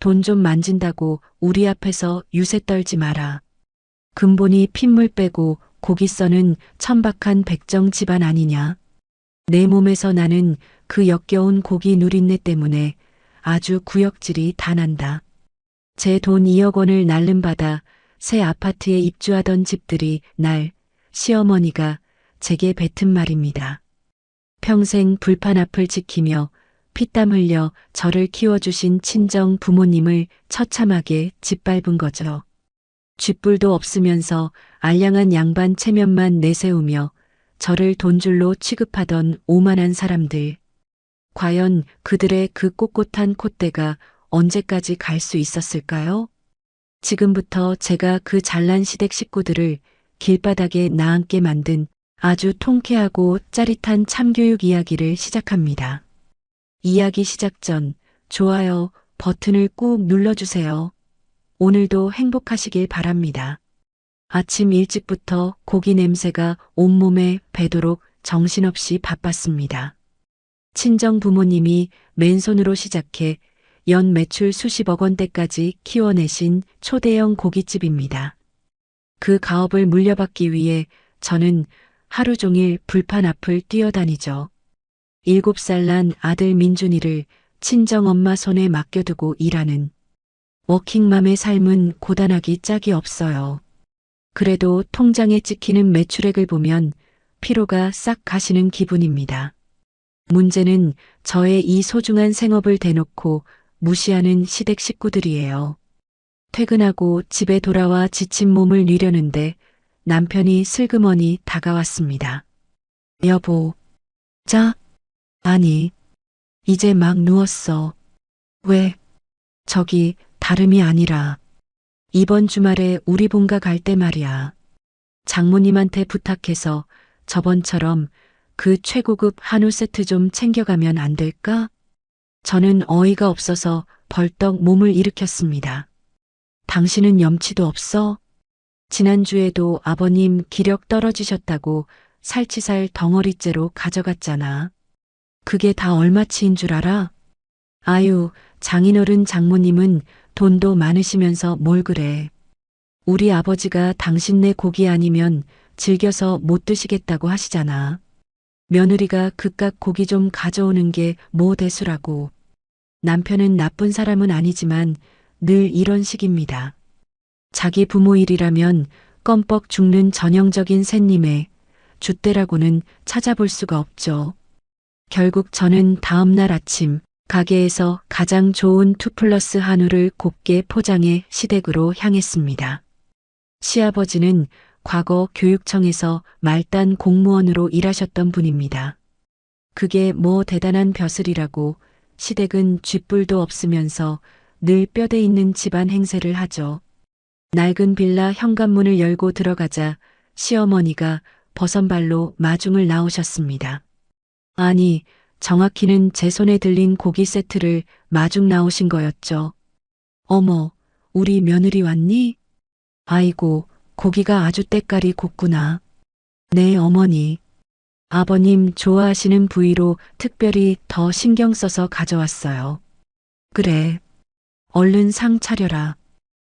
돈 좀 만진다고 우리 앞에서 유세 떨지 마라. 근본이 핏물 빼고 고기 써는 천박한 백정 집안 아니냐. 내 몸에서 나는 그 역겨운 고기 누린내 때문에 아주 구역질이 다 난다. 제 돈 2억 원을 날름받아 새 아파트에 입주하던 집들이 날 시어머니가 제게 뱉은 말입니다. 평생 불판 앞을 지키며 피땀 흘려 저를 키워주신 친정 부모님을 처참하게 짓밟은 거죠. 쥐뿔도 없으면서 알량한 양반 체면만 내세우며 저를 돈줄로 취급하던 오만한 사람들. 과연 그들의 그 꼿꼿한 콧대가 언제까지 갈 수 있었을까요? 지금부터 제가 그 잘난 시댁 식구들을 길바닥에 나앉게 만든 아주 통쾌하고 짜릿한 참교육 이야기를 시작합니다. 이야기 시작 전 좋아요 버튼을 꾹 눌러주세요. 오늘도 행복하시길 바랍니다. 아침 일찍부터 고기 냄새가 온몸에 배도록 정신없이 바빴습니다. 친정 부모님이 맨손으로 시작해 연 매출 수십억 원대까지 키워내신 초대형 고깃집입니다. 그 가업을 물려받기 위해 저는 하루 종일 불판 앞을 뛰어다니죠. 7살 난 아들 민준이를 친정엄마 손에 맡겨두고 일하는 워킹맘의 삶은 고단하기 짝이 없어요. 그래도 통장에 찍히는 매출액을 보면 피로가 싹 가시는 기분입니다. 문제는 저의 이 소중한 생업을 대놓고 무시하는 시댁 식구들이에요. 퇴근하고 집에 돌아와 지친 몸을 누려는데 남편이 슬그머니 다가왔습니다. 여보, 자, 아니, 이제 막 누웠어. 왜? 저기 다름이 아니라 이번 주말에 우리 본가 갈 때 말이야. 장모님한테 부탁해서 저번처럼 그 최고급 한우 세트 좀 챙겨가면 안 될까? 저는 어이가 없어서 벌떡 몸을 일으켰습니다. 당신은 염치도 없어? 지난주에도 아버님 기력 떨어지셨다고 살치살 덩어리째로 가져갔잖아. 그게 다 얼마치인 줄 알아? 아유, 장인어른 장모님은 돈도 많으시면서 뭘 그래. 우리 아버지가 당신네 고기 아니면 즐겨서 못 드시겠다고 하시잖아. 며느리가 그깟 고기 좀 가져오는 게 뭐 대수라고. 남편은 나쁜 사람은 아니지만 늘 이런 식입니다. 자기 부모 일이라면 껌뻑 죽는 전형적인 샌님의 줏대라고는 찾아볼 수가 없죠. 결국 저는 다음 날 아침 가게에서 가장 좋은 2플러스 한우를 곱게 포장해 시댁으로 향했습니다. 시아버지는 과거 교육청에서 말단 공무원으로 일하셨던 분입니다. 그게 뭐 대단한 벼슬이라고 시댁은 쥐뿔도 없으면서 늘 뼈대 있는 집안 행세를 하죠. 낡은 빌라 현관문을 열고 들어가자 시어머니가 버선발로 마중을 나오셨습니다. 아니, 정확히는 제 손에 들린 고기 세트를 마중 나오신 거였죠. 어머, 우리 며느리 왔니? 아이고, 고기가 아주 때깔이 곱구나. 네, 어머니. 아버님 좋아하시는 부위로 특별히 더 신경 써서 가져왔어요. 그래. 얼른 상 차려라.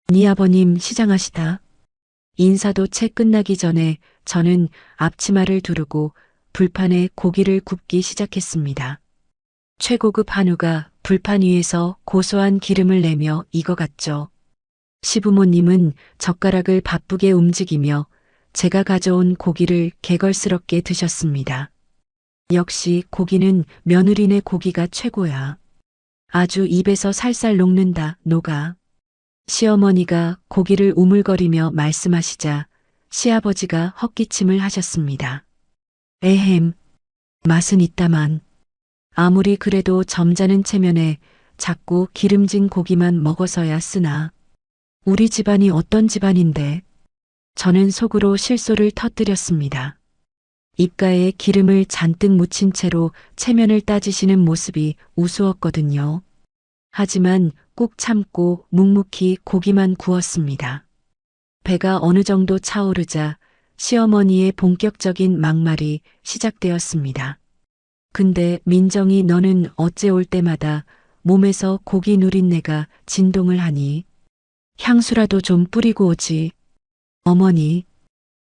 네 아버님 시장하시다. 인사도 채 끝나기 전에 저는 앞치마를 두르고 불판에 고기를 굽기 시작했습니다. 최고급 한우가 불판 위에서 고소한 기름을 내며 익어갔죠. 시부모님은 젓가락을 바쁘게 움직이며 제가 가져온 고기를 개걸스럽게 드셨습니다. 역시 고기는 며느리네 고기가 최고야. 아주 입에서 살살 녹는다, 녹아. 시어머니가 고기를 우물거리며 말씀하시자 시아버지가 헛기침을 하셨습니다. 에헴, 맛은 있다만. 아무리 그래도 점잖은 체면에 자꾸 기름진 고기만 먹어서야 쓰나. 우리 집안이 어떤 집안인데. 저는 속으로 실소를 터뜨렸습니다. 입가에 기름을 잔뜩 묻힌 채로 체면을 따지시는 모습이 우스웠거든요. 하지만 꾹 참고 묵묵히 고기만 구웠습니다. 배가 어느 정도 차오르자 시어머니의 본격적인 막말이 시작되었습니다. 근데 민정이 너는 어째 올 때마다 몸에서 고기 누린내가 진동을 하니 향수라도 좀 뿌리고 오지. 어머니,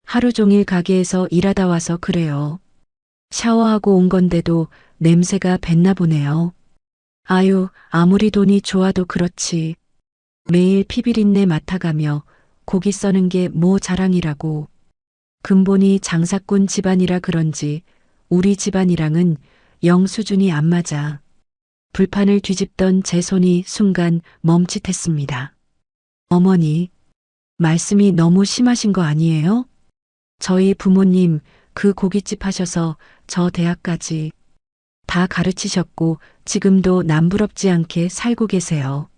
하루 종일 가게에서 일하다 와서 그래요. 샤워하고 온 건데도 냄새가 뱄나 보네요. 아유, 아무리 돈이 좋아도 그렇지. 매일 피비린내 맡아가며 고기 써는 게 뭐 자랑이라고. 근본이 장사꾼 집안이라 그런지 우리 집안이랑은 영 수준이 안 맞아. 불판을 뒤집던 제 손이 순간 멈칫했습니다. 어머니, 말씀이 너무 심하신 거 아니에요? 저희 부모님 그 고깃집 하셔서 저 대학까지 다 가르치셨고 지금도 남부럽지 않게 살고 계세요.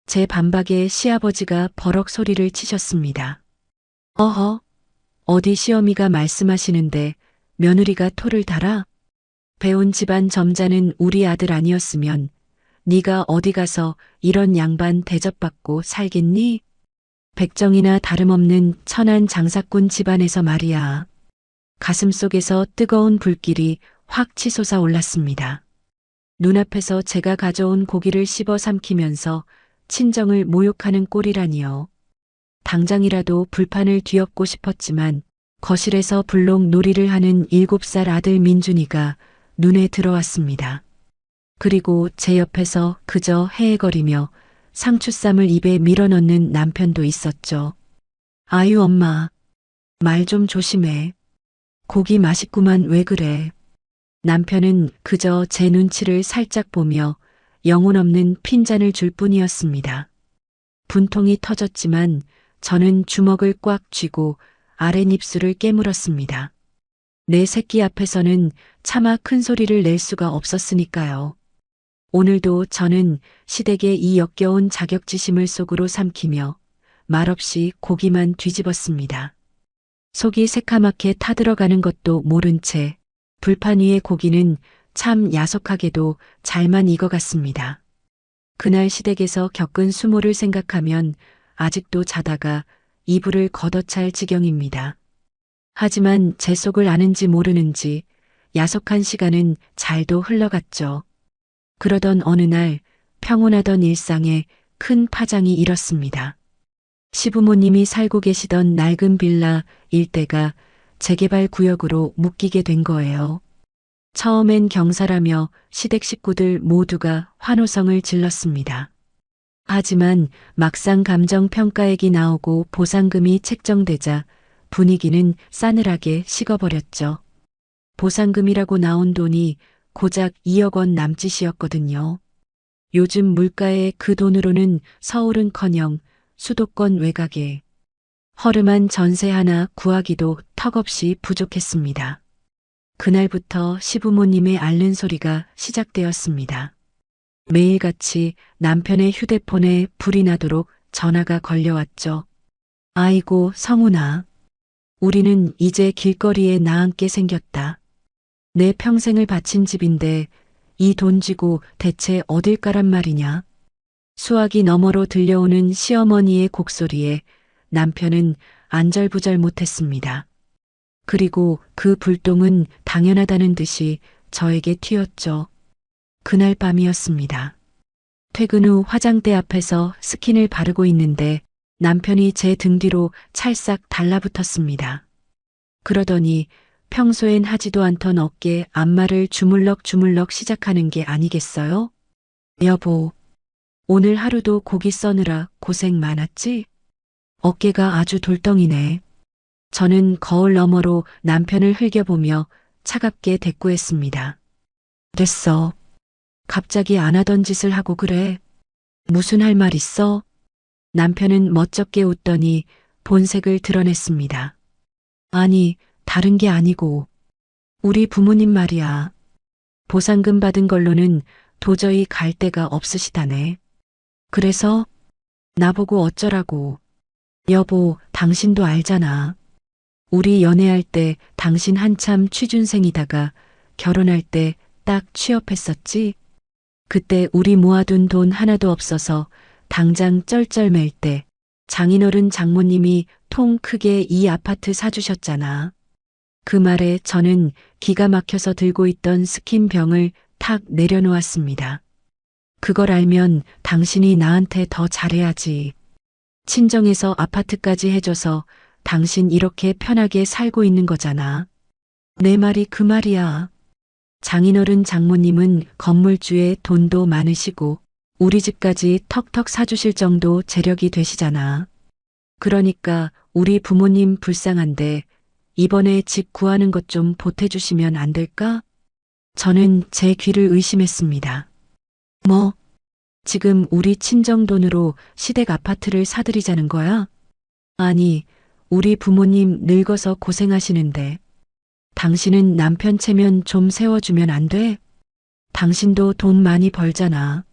제 반박에 시아버지가 버럭 소리를 치셨습니다. 어허, 어디 시어미가 말씀하시는데 며느리가 토를 달아? 배운 집안 점자는 우리 아들 아니었으면 네가 어디 가서 이런 양반 대접받고 살겠니? 백정이나 다름없는 천한 장사꾼 집안에서 말이야. 가슴속에서 뜨거운 불길이 확 치솟아 올랐습니다. 눈앞에서 제가 가져온 고기를 씹어 삼키면서 친정을 모욕하는 꼴이라니요. 당장이라도 불판을 뒤엎고 싶었지만 거실에서 불록 놀이를 하는 7살 아들 민준이가 눈에 들어왔습니다. 그리고 제 옆에서 그저 헤헤거리며 상추쌈을 입에 밀어넣는 남편도 있었죠. 아유 엄마, 말 좀 조심해. 고기 맛있구만 왜 그래. 남편은 그저 제 눈치를 살짝 보며 영혼 없는 핀잔을 줄 뿐이었습니다. 분통이 터졌지만 저는 주먹을 꽉 쥐고 아랫입술을 깨물었습니다. 내 새끼 앞에서는 차마 큰 소리를 낼 수가 없었으니까요. 오늘도 저는 시댁의 이 역겨운 자격지심을 속으로 삼키며 말없이 고기만 뒤집었습니다. 속이 새카맣게 타들어가는 것도 모른 채 불판 위의 고기는 참 야속하게도 잘만 익어갔습니다. 그날 시댁에서 겪은 수모를 생각하면 아직도 자다가 이불을 걷어찰 지경입니다. 하지만 제 속을 아는지 모르는지 야속한 시간은 잘도 흘러갔죠. 그러던 어느 날 평온하던 일상에 큰 파장이 일었습니다. 시부모님이 살고 계시던 낡은 빌라 일대가 재개발 구역으로 묶이게 된 거예요. 처음엔 경사라며 시댁 식구들 모두가 환호성을 질렀습니다. 하지만 막상 감정평가액이 나오고 보상금이 책정되자 분위기는 싸늘하게 식어버렸죠. 보상금이라고 나온 돈이 고작 2억 원 남짓이었거든요. 요즘 물가에 그 돈으로는 서울은커녕 수도권 외곽에 허름한 전세 하나 구하기도 턱없이 부족했습니다. 그날부터 시부모님의 앓는 소리가 시작되었습니다. 매일같이 남편의 휴대폰에 불이 나도록 전화가 걸려왔죠. 아이고 성훈아, 우리는 이제 길거리에 나앉게 생겼다. 내 평생을 바친 집인데 이 돈 쥐고 대체 어딜 가란 말이냐. 수화기 너머로 들려오는 시어머니의 곡소리에 남편은 안절부절 못했습니다. 그리고 그 불똥은 당연하다는 듯이 저에게 튀었죠. 그날 밤이었습니다. 퇴근 후 화장대 앞에서 스킨을 바르고 있는데 남편이 제 등 뒤로 찰싹 달라붙었습니다. 그러더니 평소엔 하지도 않던 어깨 안마를 주물럭주물럭 시작하는 게 아니겠어요? 여보, 오늘 하루도 고기 써느라 고생 많았지? 어깨가 아주 돌덩이네. 저는 거울 너머로 남편을 흘겨보며 차갑게 대꾸했습니다. 됐어. 갑자기 안 하던 짓을 하고 그래. 무슨 할 말 있어? 남편은 멋쩍게 웃더니 본색을 드러냈습니다. 아니, 다른 게 아니고 우리 부모님 말이야. 보상금 받은 걸로는 도저히 갈 데가 없으시다네. 그래서 나보고 어쩌라고. 여보, 당신도 알잖아. 우리 연애할 때 당신 한참 취준생이다가 결혼할 때 딱 취업했었지. 그때 우리 모아둔 돈 하나도 없어서 당장 쩔쩔맬 때 장인어른 장모님이 통 크게 이 아파트 사주셨잖아. 그 말에 저는 기가 막혀서 들고 있던 스킨병을 탁 내려놓았습니다. 그걸 알면 당신이 나한테 더 잘해야지. 친정에서 아파트까지 해줘서 당신 이렇게 편하게 살고 있는 거잖아. 내 말이 그 말이야. 장인어른 장모님은 건물주에 돈도 많으시고 우리 집까지 턱턱 사주실 정도 재력이 되시잖아. 그러니까 우리 부모님 불쌍한데 이번에 집 구하는 것 좀 보태주시면 안 될까? 저는 제 귀를 의심했습니다. 뭐? 지금 우리 친정 돈으로 시댁 아파트를 사드리자는 거야? 아니, 우리 부모님 늙어서 고생하시는데 당신은 남편 체면 좀 세워주면 안 돼? 당신도 돈 많이 벌잖아.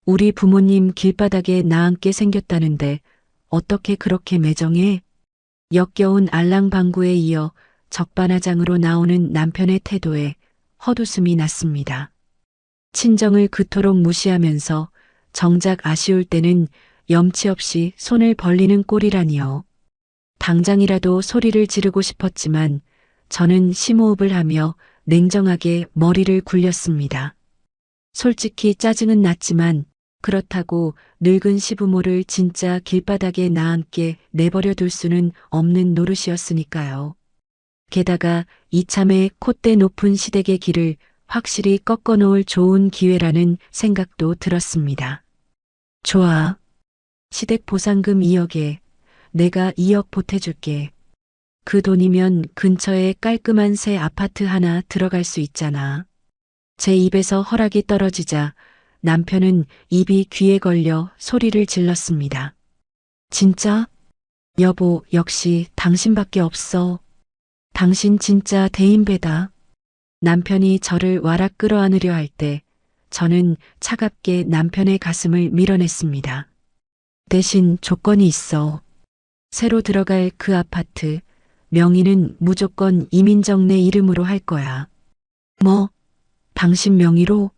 우리 부모님 길바닥에 나앉게 생겼다는데 어떻게 그렇게 매정해? 역겨운 알랑방구에 이어 적반하장으로 나오는 남편의 태도에 헛웃음이 났습니다. 친정을 그토록 무시하면서 정작 아쉬울 때는 염치 없이 손을 벌리는 꼴이라니요. 당장이라도 소리를 지르고 싶었지만 저는 심호흡을 하며 냉정하게 머리를 굴렸습니다. 솔직히 짜증은 났지만 그렇다고 늙은 시부모를 진짜 길바닥에 나앉게 내버려 둘 수는 없는 노릇이었으니까요. 게다가 이참에 콧대 높은 시댁의 길을 확실히 꺾어놓을 좋은 기회라는 생각도 들었습니다. 좋아. 시댁 보상금 2억에 내가 2억 보태줄게. 그 돈이면 근처에 깔끔한 새 아파트 하나 들어갈 수 있잖아. 제 입에서 허락이 떨어지자 남편은 입이 귀에 걸려 소리를 질렀습니다. 진짜? 여보, 역시 당신밖에 없어. 당신 진짜 대인배다. 남편이 저를 와락 끌어안으려 할 때 저는 차갑게 남편의 가슴을 밀어냈습니다. 대신 조건이 있어. 새로 들어갈 그 아파트, 명의는 무조건 이민정 내 이름으로 할 거야. 뭐? 당신 명의로?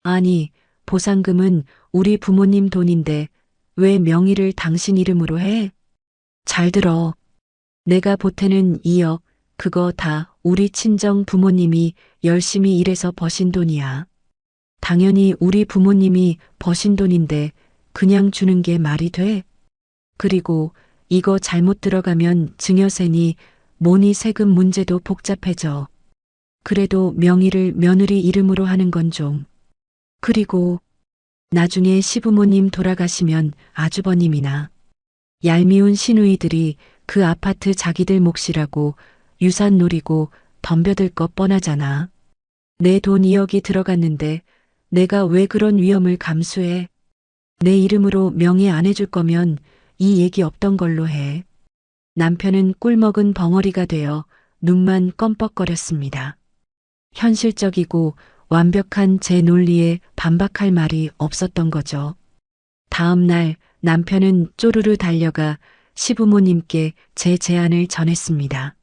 아니, 보상금은 우리 부모님 돈인데 왜 명의를 당신 이름으로 해? 잘 들어. 내가 보태는 2억, 그거 다 우리 친정 부모님이 열심히 일해서 버신 돈이야. 당연히 우리 부모님이 버신 돈인데 그냥 주는 게 말이 돼? 그리고 이거 잘못 들어가면 증여세니 뭐니 세금 문제도 복잡해져. 그래도 명의를 며느리 이름으로 하는 건 좀. 그리고 나중에 시부모님 돌아가시면 아주버님이나 얄미운 시누이들이 그 아파트 자기들 몫이라고 유산 노리고 덤벼들 것 뻔하잖아. 내 돈 2억이 들어갔는데 내가 왜 그런 위험을 감수해? 내 이름으로 명의 안 해줄 거면 이 얘기 없던 걸로 해. 남편은 꿀먹은 벙어리가 되어 눈만 껌뻑거렸습니다. 현실적이고 완벽한 제 논리에 반박할 말이 없었던 거죠. 다음 날 남편은 쪼르르 달려가 시부모님께 제 제안을 전했습니다.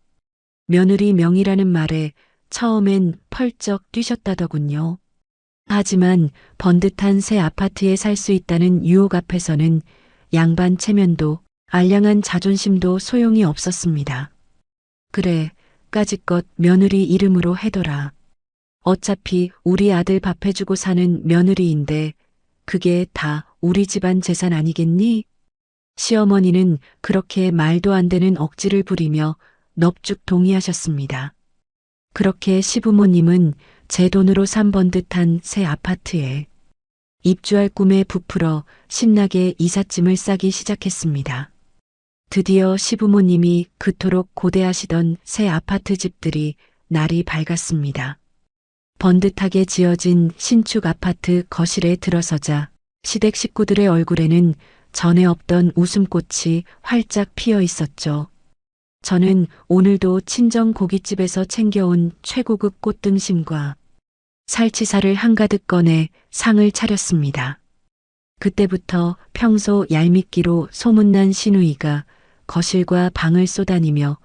며느리 명의라는 말에 처음엔 펄쩍 뛰셨다더군요. 하지만 번듯한 새 아파트에 살 수 있다는 유혹 앞에서는 양반 체면도 알량한 자존심도 소용이 없었습니다. 그래, 까짓것 며느리 이름으로 해둬라. 어차피 우리 아들 밥 해주고 사는 며느리인데 그게 다 우리 집안 재산 아니겠니? 시어머니는 그렇게 말도 안 되는 억지를 부리며 넙죽 동의하셨습니다. 그렇게 시부모님은 제 돈으로 산 번듯한 새 아파트에 입주할 꿈에 부풀어 신나게 이삿짐을 싸기 시작했습니다. 드디어 시부모님이 그토록 고대하시던 새 아파트 집들이 날이 밝았습니다. 번듯하게 지어진 신축 아파트 거실에 들어서자 시댁 식구들의 얼굴에는 전에 없던 웃음꽃이 활짝 피어 있었죠. 저는 오늘도 친정 고깃집에서 챙겨온 최고급 꽃등심과 살치살을 한가득 꺼내 상을 차렸습니다. 그때부터 평소 얄밉기로 소문난 시누이가 거실과 방을 쏘다니며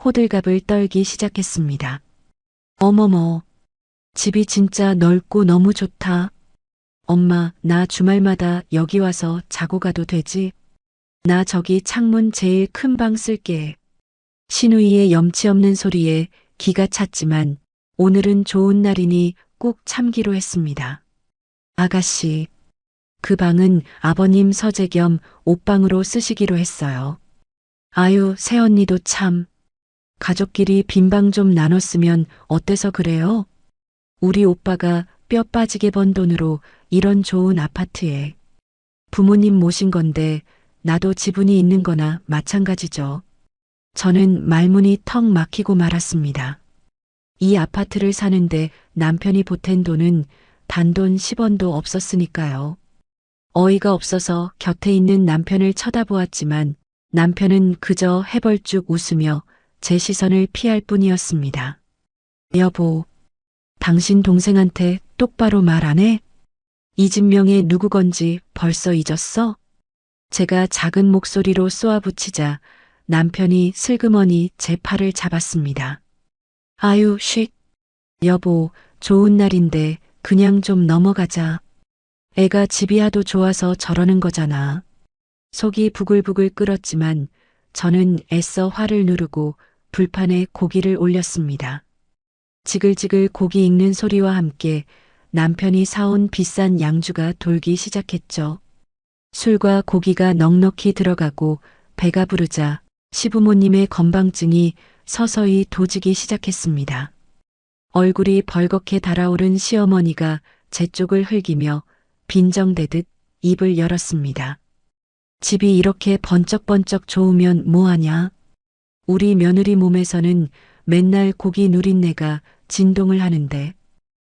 호들갑을 떨기 시작했습니다. 어머머, 집이 진짜 넓고 너무 좋다. 엄마, 나 주말마다 여기 와서 자고 가도 되지? 나 저기 창문 제일 큰 방 쓸게. 시누이의 염치 없는 소리에 기가 찼지만 오늘은 좋은 날이니 꼭 참기로 했습니다. 아가씨, 그 방은 아버님 서재 겸 옷방으로 쓰시기로 했어요. 아유, 새언니도 참. 가족끼리 빈방 좀 나눴으면 어때서 그래요? 우리 오빠가 뼈 빠지게 번 돈으로 이런 좋은 아파트에 부모님 모신 건데 나도 지분이 있는 거나 마찬가지죠. 저는 말문이 턱 막히고 말았습니다. 이 아파트를 사는데 남편이 보탠 돈은 단돈 10원도 없었으니까요. 어이가 없어서 곁에 있는 남편을 쳐다보았지만 남편은 그저 해벌쭉 웃으며 제 시선을 피할 뿐이었습니다. 여보, 당신 동생한테 똑바로 말 안 해? 이 집 명예 누구 건지 벌써 잊었어? 제가 작은 목소리로 쏘아붙이자 남편이 슬그머니 제 팔을 잡았습니다. 아유, 쉿. 여보, 좋은 날인데 그냥 좀 넘어가자. 애가 집이 하도 좋아서 저러는 거잖아. 속이 부글부글 끓었지만 저는 애써 화를 누르고 불판에 고기를 올렸습니다. 지글지글 고기 익는 소리와 함께 남편이 사온 비싼 양주가 돌기 시작했죠. 술과 고기가 넉넉히 들어가고 배가 부르자 시부모님의 건방증이 서서히 도지기 시작했습니다. 얼굴이 벌겋게 달아오른 시어머니가 제 쪽을 흘기며 빈정대듯 입을 열었습니다. 집이 이렇게 번쩍번쩍 좋으면 뭐하냐? 우리 며느리 몸에서는 맨날 고기 누린내가 진동을 하는데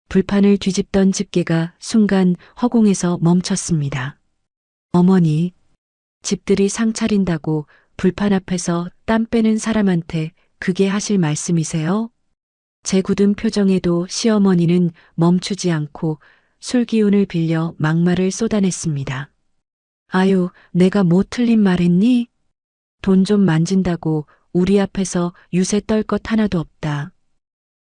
불판을 뒤집던 집게가 순간 허공에서 멈췄습니다. 어머니, 집들이 상 차린다고 불판 앞에서 땀 빼는 사람한테 그게 하실 말씀이세요? 제 굳은 표정에도 시어머니는 멈추지 않고 술 기운을 빌려 막말을 쏟아냈습니다. 아유, 내가 뭐 틀린 말했니? 돈 좀 만진다고 우리 앞에서 유세 떨 것 하나도 없다.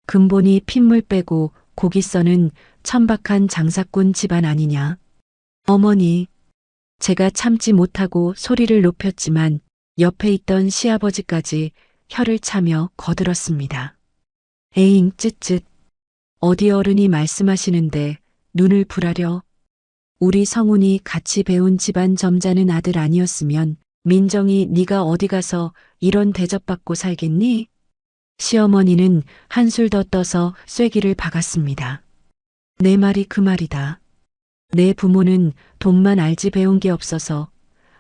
근본이 핏물 빼고 고기 써는 천박한 장사꾼 집안 아니냐. 어머니, 제가 참지 못하고 소리를 높였지만 옆에 있던 시아버지까지 혀를 차며 거들었습니다. 에잉, 쯧쯧. 어디 어른이 말씀하시는데 눈을 부라려. 우리 성훈이 같이 배운 집안 점잖은 아들 아니었으면 민정이 네가 어디 가서 이런 대접받고 살겠니? 시어머니는 한술 더 떠서 쐐기를 박았습니다. 내 말이 그 말이다. 내 부모는 돈만 알지 배운 게 없어서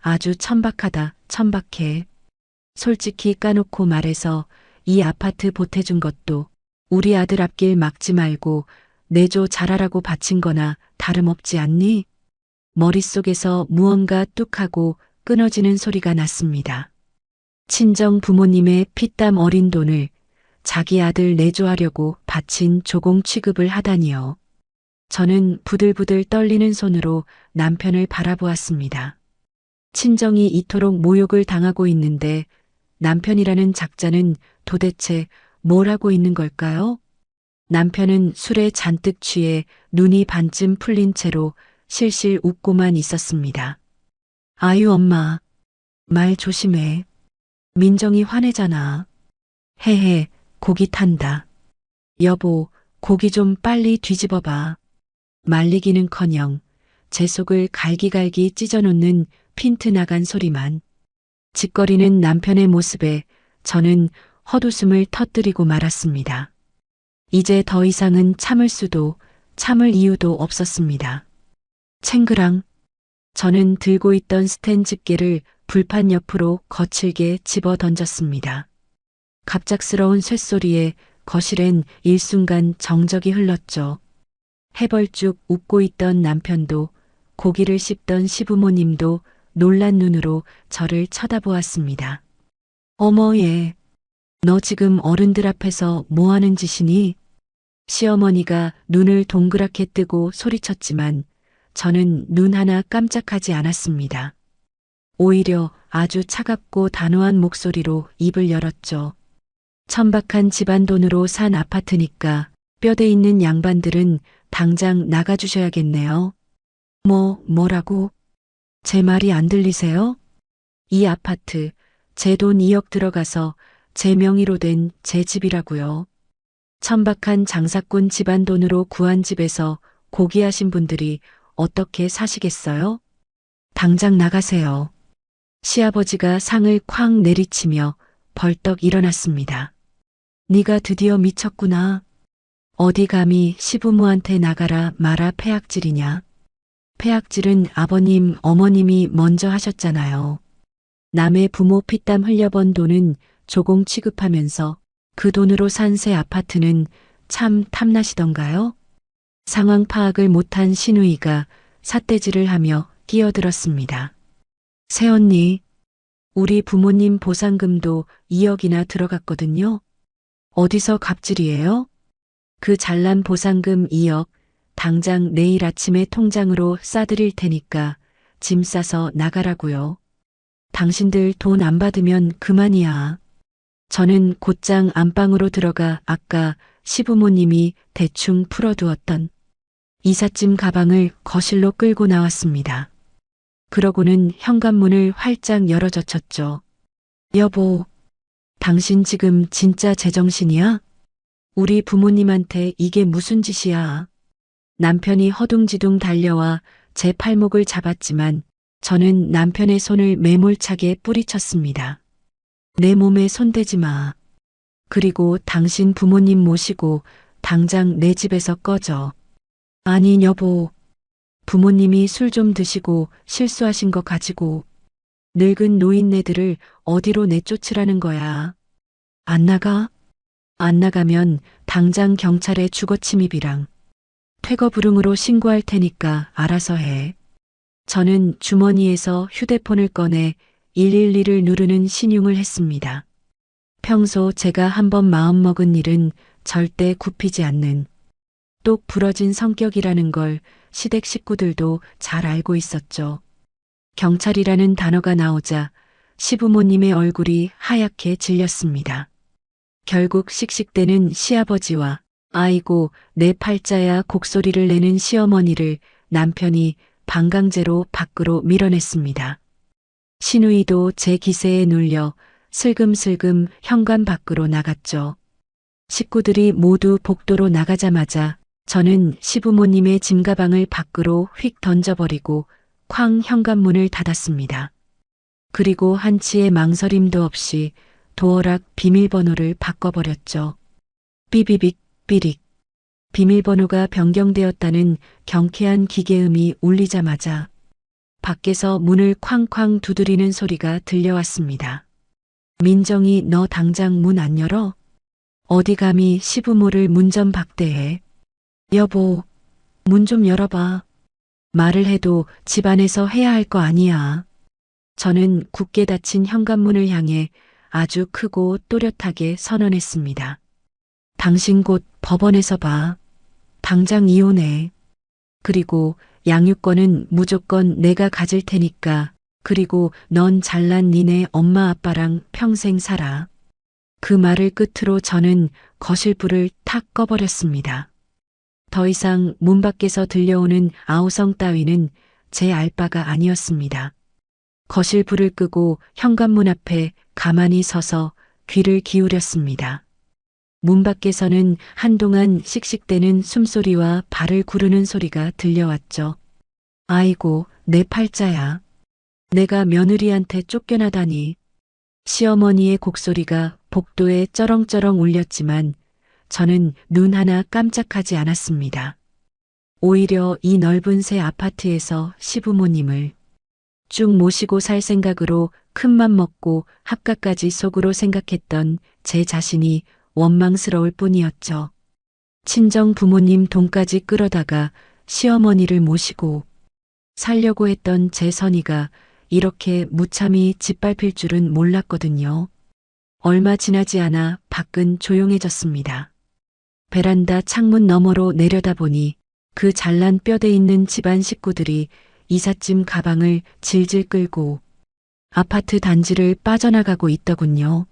아주 천박하다, 천박해. 솔직히 까놓고 말해서 이 아파트 보태준 것도 우리 아들 앞길 막지 말고 내조 잘하라고 바친 거나 다름없지 않니? 머릿속에서 무언가 뚝하고 끊어지는 소리가 났습니다. 친정 부모님의 피땀 어린 돈을 자기 아들 내조하려고 바친 조공 취급을 하다니요. 저는 부들부들 떨리는 손으로 남편을 바라보았습니다. 친정이 이토록 모욕을 당하고 있는데 남편이라는 작자는 도대체 뭘 하고 있는 걸까요? 남편은 술에 잔뜩 취해 눈이 반쯤 풀린 채로 실실 웃고만 있었습니다. 아유, 엄마. 말 조심해. 민정이 화내잖아. 헤헤, 고기 탄다. 여보, 고기 좀 빨리 뒤집어봐. 말리기는커녕 제 속을 갈기갈기 찢어놓는 핀트 나간 소리만. 짓거리는 남편의 모습에 저는 헛웃음을 터뜨리고 말았습니다. 이제 더 이상은 참을 수도 참을 이유도 없었습니다. 챙그랑. 저는 들고 있던 스텐 집게를 불판 옆으로 거칠게 집어 던졌습니다. 갑작스러운 쇳소리에 거실엔 일순간 정적이 흘렀죠. 해벌쭉 웃고 있던 남편도 고기를 씹던 시부모님도 놀란 눈으로 저를 쳐다보았습니다. 어머 얘, 너 지금 어른들 앞에서 뭐 하는 짓이니? 시어머니가 눈을 동그랗게 뜨고 소리쳤지만 저는 눈 하나 깜짝하지 않았습니다. 오히려 아주 차갑고 단호한 목소리로 입을 열었죠. 천박한 집안 돈으로 산 아파트니까 뼈대 있는 양반들은 당장 나가주셔야겠네요. 뭐라고? 제 말이 안 들리세요? 이 아파트, 제 돈 2억 들어가서 제 명의로 된 제 집이라고요. 천박한 장사꾼 집안 돈으로 구한 집에서 고귀하신 분들이 어떻게 사시겠어요? 당장 나가세요. 시아버지가 상을 쾅 내리치며 벌떡 일어났습니다. 네가 드디어 미쳤구나. 어디 감히 시부모한테 나가라 마라 폐악질이냐. 폐악질은 아버님, 어머님이 먼저 하셨잖아요. 남의 부모 피땀 흘려번 돈은 조공 취급하면서 그 돈으로 산 새 아파트는 참 탐나시던가요? 상황 파악을 못한 신우이가 삿대질을 하며 끼어들었습니다. 새언니, 우리 부모님 보상금도 2억이나 들어갔거든요. 어디서 갑질이에요? 그 잘난 보상금 2억 당장 내일 아침에 통장으로 싸드릴 테니까 짐 싸서 나가라고요. 당신들 돈 안 받으면 그만이야. 저는 곧장 안방으로 들어가 아까 시부모님이 대충 풀어두었던 이삿짐 가방을 거실로 끌고 나왔습니다. 그러고는 현관문을 활짝 열어젖혔죠. 여보, 당신 지금 진짜 제정신이야? 우리 부모님한테 이게 무슨 짓이야? 남편이 허둥지둥 달려와 제 팔목을 잡았지만 저는 남편의 손을 매몰차게 뿌리쳤습니다. 내 몸에 손대지 마. 그리고 당신 부모님 모시고 당장 내 집에서 꺼져. 아니 여보, 부모님이 술 좀 드시고 실수하신 거 가지고 늙은 노인네들을 어디로 내쫓으라는 거야. 안 나가? 안 나가면 당장 경찰에 주거침입이랑 퇴거 불응으로 신고할 테니까 알아서 해. 저는 주머니에서 휴대폰을 꺼내 112를 누르는 신용을 했습니다. 평소 제가 한번 마음먹은 일은 절대 굽히지 않는 똑 부러진 성격이라는 걸 시댁 식구들도 잘 알고 있었죠. 경찰이라는 단어가 나오자 시부모님의 얼굴이 하얗게 질렸습니다. 결국 씩씩대는 시아버지와 아이고 내 팔자야 곡소리를 내는 시어머니를 남편이 방강제로 밖으로 밀어냈습니다. 신우이도 제 기세에 눌려 슬금슬금 현관 밖으로 나갔죠. 식구들이 모두 복도로 나가자마자 저는 시부모님의 짐가방을 밖으로 휙 던져버리고 쾅 현관문을 닫았습니다. 그리고 한치의 망설임도 없이 도어락 비밀번호를 바꿔버렸죠. 삐비빅 삐릭. 비밀번호가 변경되었다는 경쾌한 기계음이 울리자마자 밖에서 문을 쾅쾅 두드리는 소리가 들려왔습니다. 민정이 너 당장 문 안 열어? 어디 감히 시부모를 문 좀 박대해. 여보, 문 좀 열어봐. 말을 해도 집안에서 해야 할 거 아니야. 저는 굳게 닫힌 현관문을 향해 아주 크고 또렷하게 선언했습니다. 당신 곧 법원에서 봐. 당장 이혼해. 그리고 양육권은 무조건 내가 가질 테니까. 그리고 넌 잘난 니네 엄마 아빠랑 평생 살아. 그 말을 끝으로 저는 거실 불을 탁 꺼버렸습니다. 더 이상 문 밖에서 들려오는 아우성 따위는 제 알바가 아니었습니다. 거실 불을 끄고 현관문 앞에 가만히 서서 귀를 기울였습니다. 문 밖에서는 한동안 씩씩대는 숨소리와 발을 구르는 소리가 들려왔죠. 아이고, 내 팔자야. 내가 며느리한테 쫓겨나다니. 시어머니의 곡소리가 복도에 쩌렁쩌렁 울렸지만 저는 눈 하나 깜짝하지 않았습니다. 오히려 이 넓은 새 아파트에서 시부모님을 쭉 모시고 살 생각으로 큰맘 먹고 합가까지 속으로 생각했던 제 자신이 원망스러울 뿐이었죠. 친정 부모님 돈까지 끌어다가 시어머니를 모시고 살려고 했던 제 선의가 이렇게 무참히 짓밟힐 줄은 몰랐거든요. 얼마 지나지 않아 밖은 조용해졌습니다. 베란다 창문 너머로 내려다보니 그 잘난 뼈대 있는 집안 식구들이 이삿짐 가방을 질질 끌고 아파트 단지를 빠져나가고 있더군요.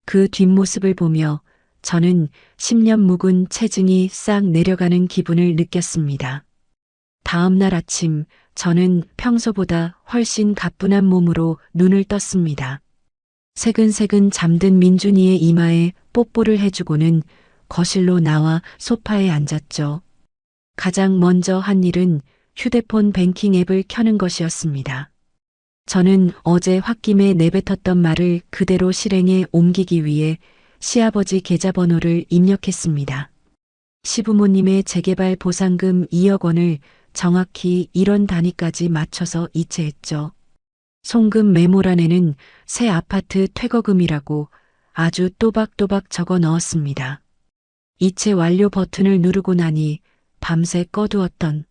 그 뒷모습을 보며 저는 10년 묵은 체증이 싹 내려가는 기분을 느꼈습니다. 다음 날 아침 저는 평소보다 훨씬 가뿐한 몸으로 눈을 떴습니다. 새근새근 잠든 민준이의 이마에 뽀뽀를 해주고는 거실로 나와 소파에 앉았죠. 가장 먼저 한 일은 휴대폰 뱅킹 앱을 켜는 것이었습니다. 저는 어제 홧김에 내뱉었던 말을 그대로 실행에 옮기기 위해 시아버지 계좌번호를 입력했습니다. 시부모님의 재개발 보상금 2억 원을 정확히 1원 단위까지 맞춰서 이체했죠. 송금 메모란에는 새 아파트 퇴거금이라고 아주 또박또박 적어 넣었습니다. 이체 완료 버튼을 누르고 나니 밤새 꺼두었던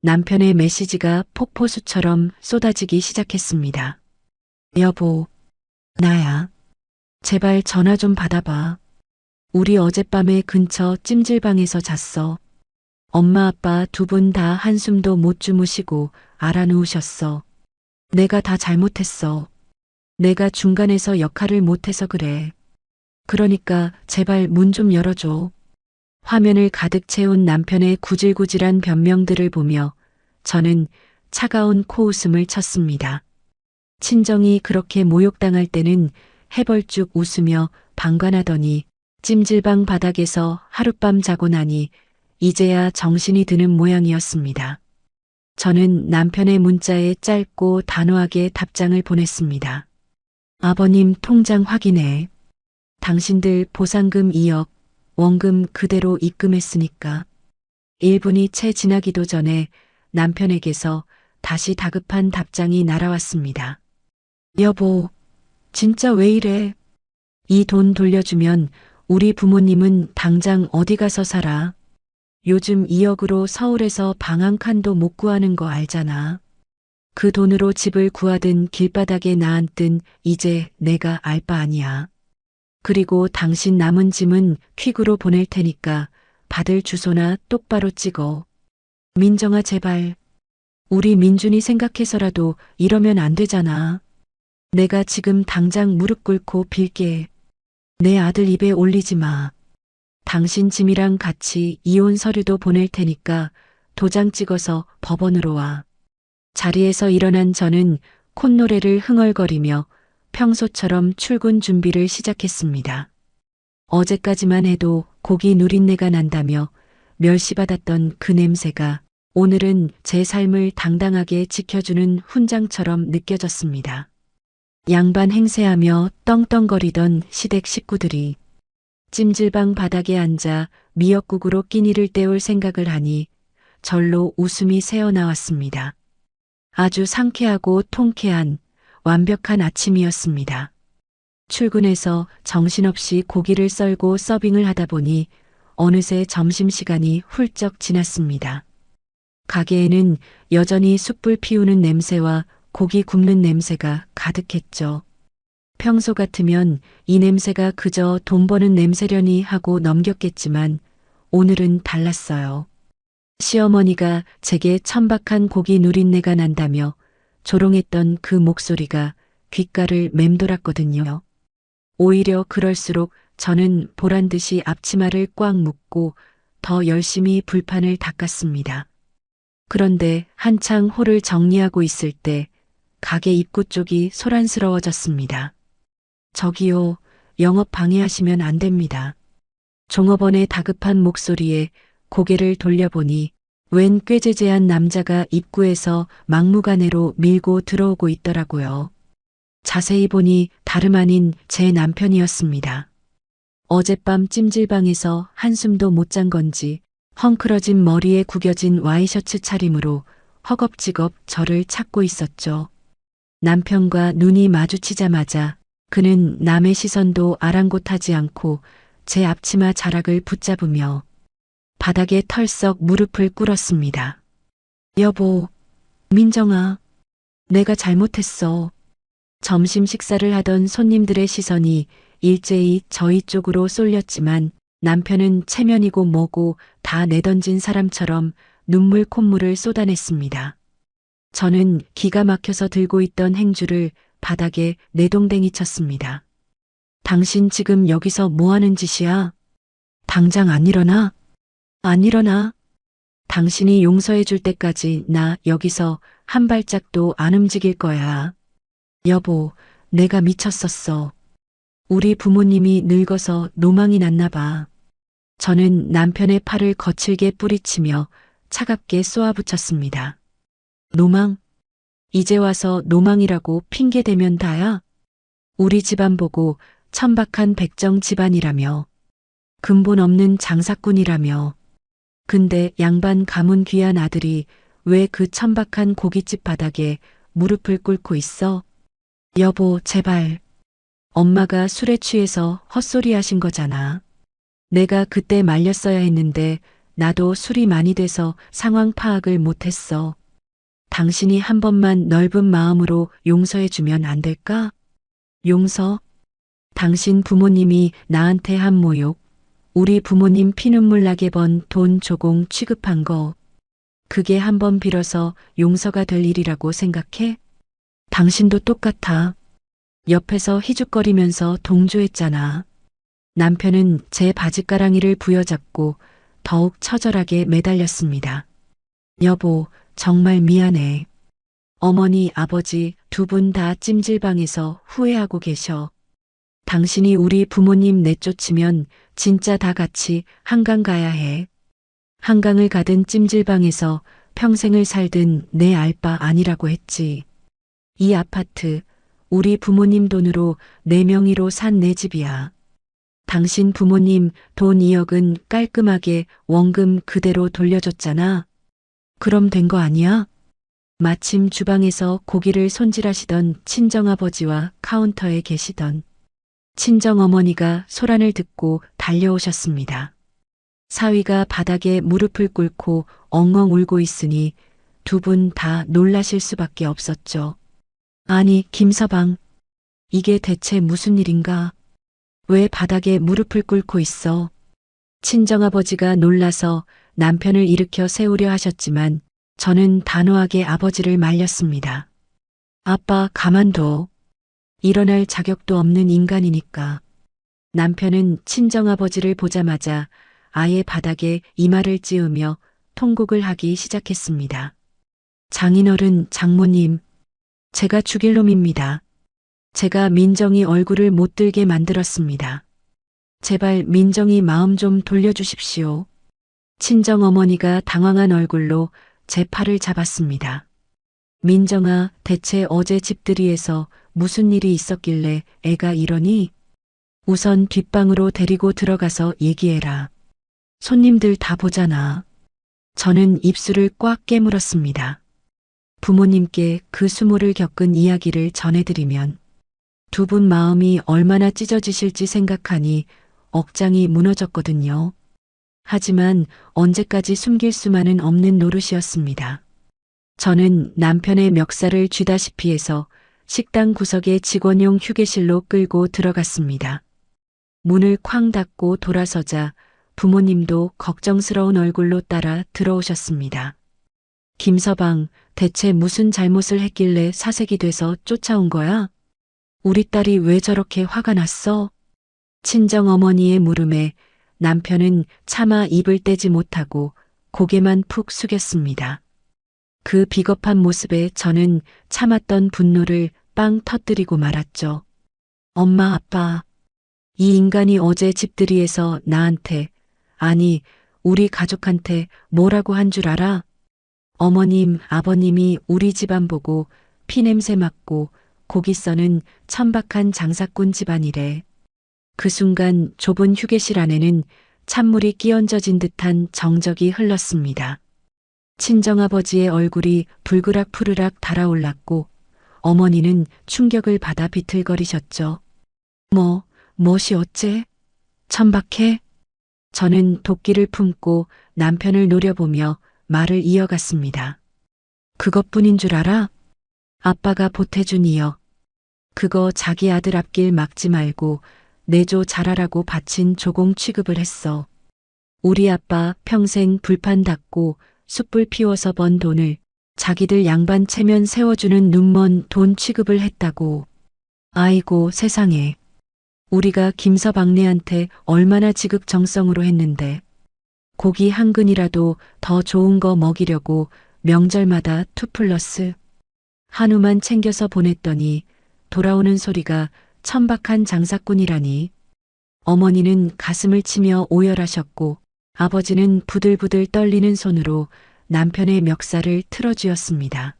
남편의 메시지가 폭포수처럼 쏟아지기 시작했습니다. 여보, 나야. 제발 전화 좀 받아봐. 우리 어젯밤에 근처 찜질방에서 잤어. 엄마 아빠 두 분 다 한숨도 못 주무시고 알아누우셨어. 내가 다 잘못했어. 내가 중간에서 역할을 못해서 그래. 그러니까 제발 문 좀 열어줘. 화면을 가득 채운 남편의 구질구질한 변명들을 보며 저는 차가운 코웃음을 쳤습니다. 친정이 그렇게 모욕당할 때는 해벌쭉 웃으며 방관하더니 찜질방 바닥에서 하룻밤 자고 나니 이제야 정신이 드는 모양이었습니다. 저는 남편의 문자에 짧고 단호하게 답장을 보냈습니다. 아버님 통장 확인해. 당신들 보상금 2억, 원금 그대로 입금했으니까. 1분이 채 지나기도 전에 남편에게서 다시 다급한 답장이 날아왔습니다. 여보, 진짜 왜 이래? 이 돈 돌려주면 우리 부모님은 당장 어디 가서 살아? 요즘 2억으로 서울에서 방 한 칸도 못 구하는 거 알잖아. 그 돈으로 집을 구하든 길바닥에 나앉든 이제 내가 알 바 아니야. 그리고 당신 남은 짐은 퀵으로 보낼 테니까 받을 주소나 똑바로 찍어. 민정아 제발. 우리 민준이 생각해서라도 이러면 안 되잖아. 내가 지금 당장 무릎 꿇고 빌게. 내 아들 입에 올리지 마. 당신 짐이랑 같이 이혼 서류도 보낼 테니까 도장 찍어서 법원으로 와. 자리에서 일어난 저는 콧노래를 흥얼거리며 평소처럼 출근 준비를 시작했습니다. 어제까지만 해도 고기 누린내가 난다며 멸시받았던 그 냄새가 오늘은 제 삶을 당당하게 지켜주는 훈장처럼 느껴졌습니다. 양반 행세하며 떵떵거리던 시댁 식구들이 찜질방 바닥에 앉아 미역국으로 끼니를 때울 생각을 하니 절로 웃음이 새어나왔습니다. 아주 상쾌하고 통쾌한 완벽한 아침이었습니다. 출근해서 정신없이 고기를 썰고 서빙을 하다 보니 어느새 점심시간이 훌쩍 지났습니다. 가게에는 여전히 숯불 피우는 냄새와 고기 굽는 냄새가 가득했죠. 평소 같으면 이 냄새가 그저 돈 버는 냄새려니 하고 넘겼겠지만 오늘은 달랐어요. 시어머니가 제게 천박한 고기 누린내가 난다며 조롱했던 그 목소리가 귓가를 맴돌았거든요. 오히려 그럴수록 저는 보란듯이 앞치마를 꽉 묶고 더 열심히 불판을 닦았습니다. 그런데 한창 홀을 정리하고 있을 때 가게 입구 쪽이 소란스러워졌습니다. 저기요, 영업 방해하시면 안 됩니다. 종업원의 다급한 목소리에 고개를 돌려보니 웬 꾀죄죄한 남자가 입구에서 막무가내로 밀고 들어오고 있더라고요. 자세히 보니 다름 아닌 제 남편이었습니다. 어젯밤 찜질방에서 한숨도 못 잔 건지 헝클어진 머리에 구겨진 와이셔츠 차림으로 허겁지겁 저를 찾고 있었죠. 남편과 눈이 마주치자마자 그는 남의 시선도 아랑곳하지 않고 제 앞치마 자락을 붙잡으며 바닥에 털썩 무릎을 꿇었습니다. 여보, 민정아, 내가 잘못했어. 점심 식사를 하던 손님들의 시선이 일제히 저희 쪽으로 쏠렸지만 남편은 체면이고 뭐고 다 내던진 사람처럼 눈물 콧물을 쏟아냈습니다. 저는 기가 막혀서 들고 있던 행주를 바닥에 내동댕이 쳤습니다. 당신 지금 여기서 뭐 하는 짓이야? 당장 안 일어나? 안 일어나? 당신이 용서해 줄 때까지 나 여기서 한 발짝도 안 움직일 거야. 여보, 내가 미쳤었어. 우리 부모님이 늙어서 노망이 났나 봐. 저는 남편의 팔을 거칠게 뿌리치며 차갑게 쏘아붙였습니다. 노망? 이제 와서 노망이라고 핑계대면 다야? 우리 집안 보고 천박한 백정 집안이라며. 근본 없는 장사꾼이라며. 근데 양반 가문 귀한 아들이 왜 그 천박한 고깃집 바닥에 무릎을 꿇고 있어? 여보, 제발. 엄마가 술에 취해서 헛소리 하신 거잖아. 내가 그때 말렸어야 했는데 나도 술이 많이 돼서 상황 파악을 못했어. 당신이 한 번만 넓은 마음으로 용서해주면 안 될까? 용서? 당신 부모님이 나한테 한 모욕, 우리 부모님 피눈물 나게 번 돈 조공 취급한 거, 그게 한 번 빌어서 용서가 될 일이라고 생각해? 당신도 똑같아. 옆에서 희죽거리면서 동조했잖아. 남편은 제 바짓가랑이를 부여잡고 더욱 처절하게 매달렸습니다. 여보, 정말 미안해. 어머니, 아버지 두 분 다 찜질방에서 후회하고 계셔. 당신이 우리 부모님 내쫓으면 진짜 다 같이 한강 가야 해. 한강을 가든 찜질방에서 평생을 살든 내 알 바 아니라고 했지. 이 아파트, 우리 부모님 돈으로 내 명의로 산 내 집이야. 당신 부모님 돈 2억은 깔끔하게 원금 그대로 돌려줬잖아. 그럼 된 거 아니야? 마침 주방에서 고기를 손질하시던 친정아버지와 카운터에 계시던 친정어머니가 소란을 듣고 달려오셨습니다. 사위가 바닥에 무릎을 꿇고 엉엉 울고 있으니 두 분 다 놀라실 수밖에 없었죠. 아니, 김서방, 이게 대체 무슨 일인가? 왜 바닥에 무릎을 꿇고 있어? 친정아버지가 놀라서 남편을 일으켜 세우려 하셨지만 저는 단호하게 아버지를 말렸습니다. 아빠, 가만둬. 일어날 자격도 없는 인간이니까. 남편은 친정아버지를 보자마자 아예 바닥에 이마를 찌우며 통곡을 하기 시작했습니다. 장인어른, 장모님, 제가 죽일 놈입니다. 제가 민정이 얼굴을 못 들게 만들었습니다. 제발 민정이 마음 좀 돌려주십시오. 친정어머니가 당황한 얼굴로 제 팔을 잡았습니다. 민정아, 대체 어제 집들이에서 무슨 일이 있었길래 애가 이러니? 우선 뒷방으로 데리고 들어가서 얘기해라. 손님들 다 보잖아. 저는 입술을 꽉 깨물었습니다. 부모님께 그 수모를 겪은 이야기를 전해드리면 두 분 마음이 얼마나 찢어지실지 생각하니 억장이 무너졌거든요. 하지만 언제까지 숨길 수만은 없는 노릇이었습니다. 저는 남편의 멱살을 쥐다시피 해서 식당 구석의 직원용 휴게실로 끌고 들어갔습니다. 문을 쾅 닫고 돌아서자 부모님도 걱정스러운 얼굴로 따라 들어오셨습니다. 김서방, 대체 무슨 잘못을 했길래 사색이 돼서 쫓아온 거야? 우리 딸이 왜 저렇게 화가 났어? 친정어머니의 물음에 남편은 차마 입을 떼지 못하고 고개만 푹 숙였습니다. 그 비겁한 모습에 저는 참았던 분노를 빵 터뜨리고 말았죠. 엄마, 아빠, 이 인간이 어제 집들이에서 나한테, 아니, 우리 가족한테 뭐라고 한 줄 알아? 어머님, 아버님이 우리 집안 보고 피냄새 맡고 고기 써는 천박한 장사꾼 집안이래. 그 순간 좁은 휴게실 안에는 찬물이 끼얹어진 듯한 정적이 흘렀습니다. 친정아버지의 얼굴이 불그락 푸르락 달아올랐고 어머니는 충격을 받아 비틀거리셨죠. 멋이 어째? 천박해? 저는 도끼를 품고 남편을 노려보며 말을 이어갔습니다. 그것뿐인 줄 알아? 아빠가 보태준 이어. 그거 자기 아들 앞길 막지 말고 내조 잘하라고 바친 조공 취급을 했어. 우리 아빠 평생 불판 닦고 숯불 피워서 번 돈을 자기들 양반 체면 세워주는 눈먼 돈 취급을 했다고. 아이고 세상에. 우리가 김서방네한테 얼마나 지극정성으로 했는데. 고기 한 근이라도 더 좋은 거 먹이려고 명절마다 2+, 한우만 챙겨서 보냈더니 돌아오는 소리가 천박한 장사꾼이라니. 어머니는 가슴을 치며 오열하셨고 아버지는 부들부들 떨리는 손으로 남편의 멱살을 틀어쥐었습니다.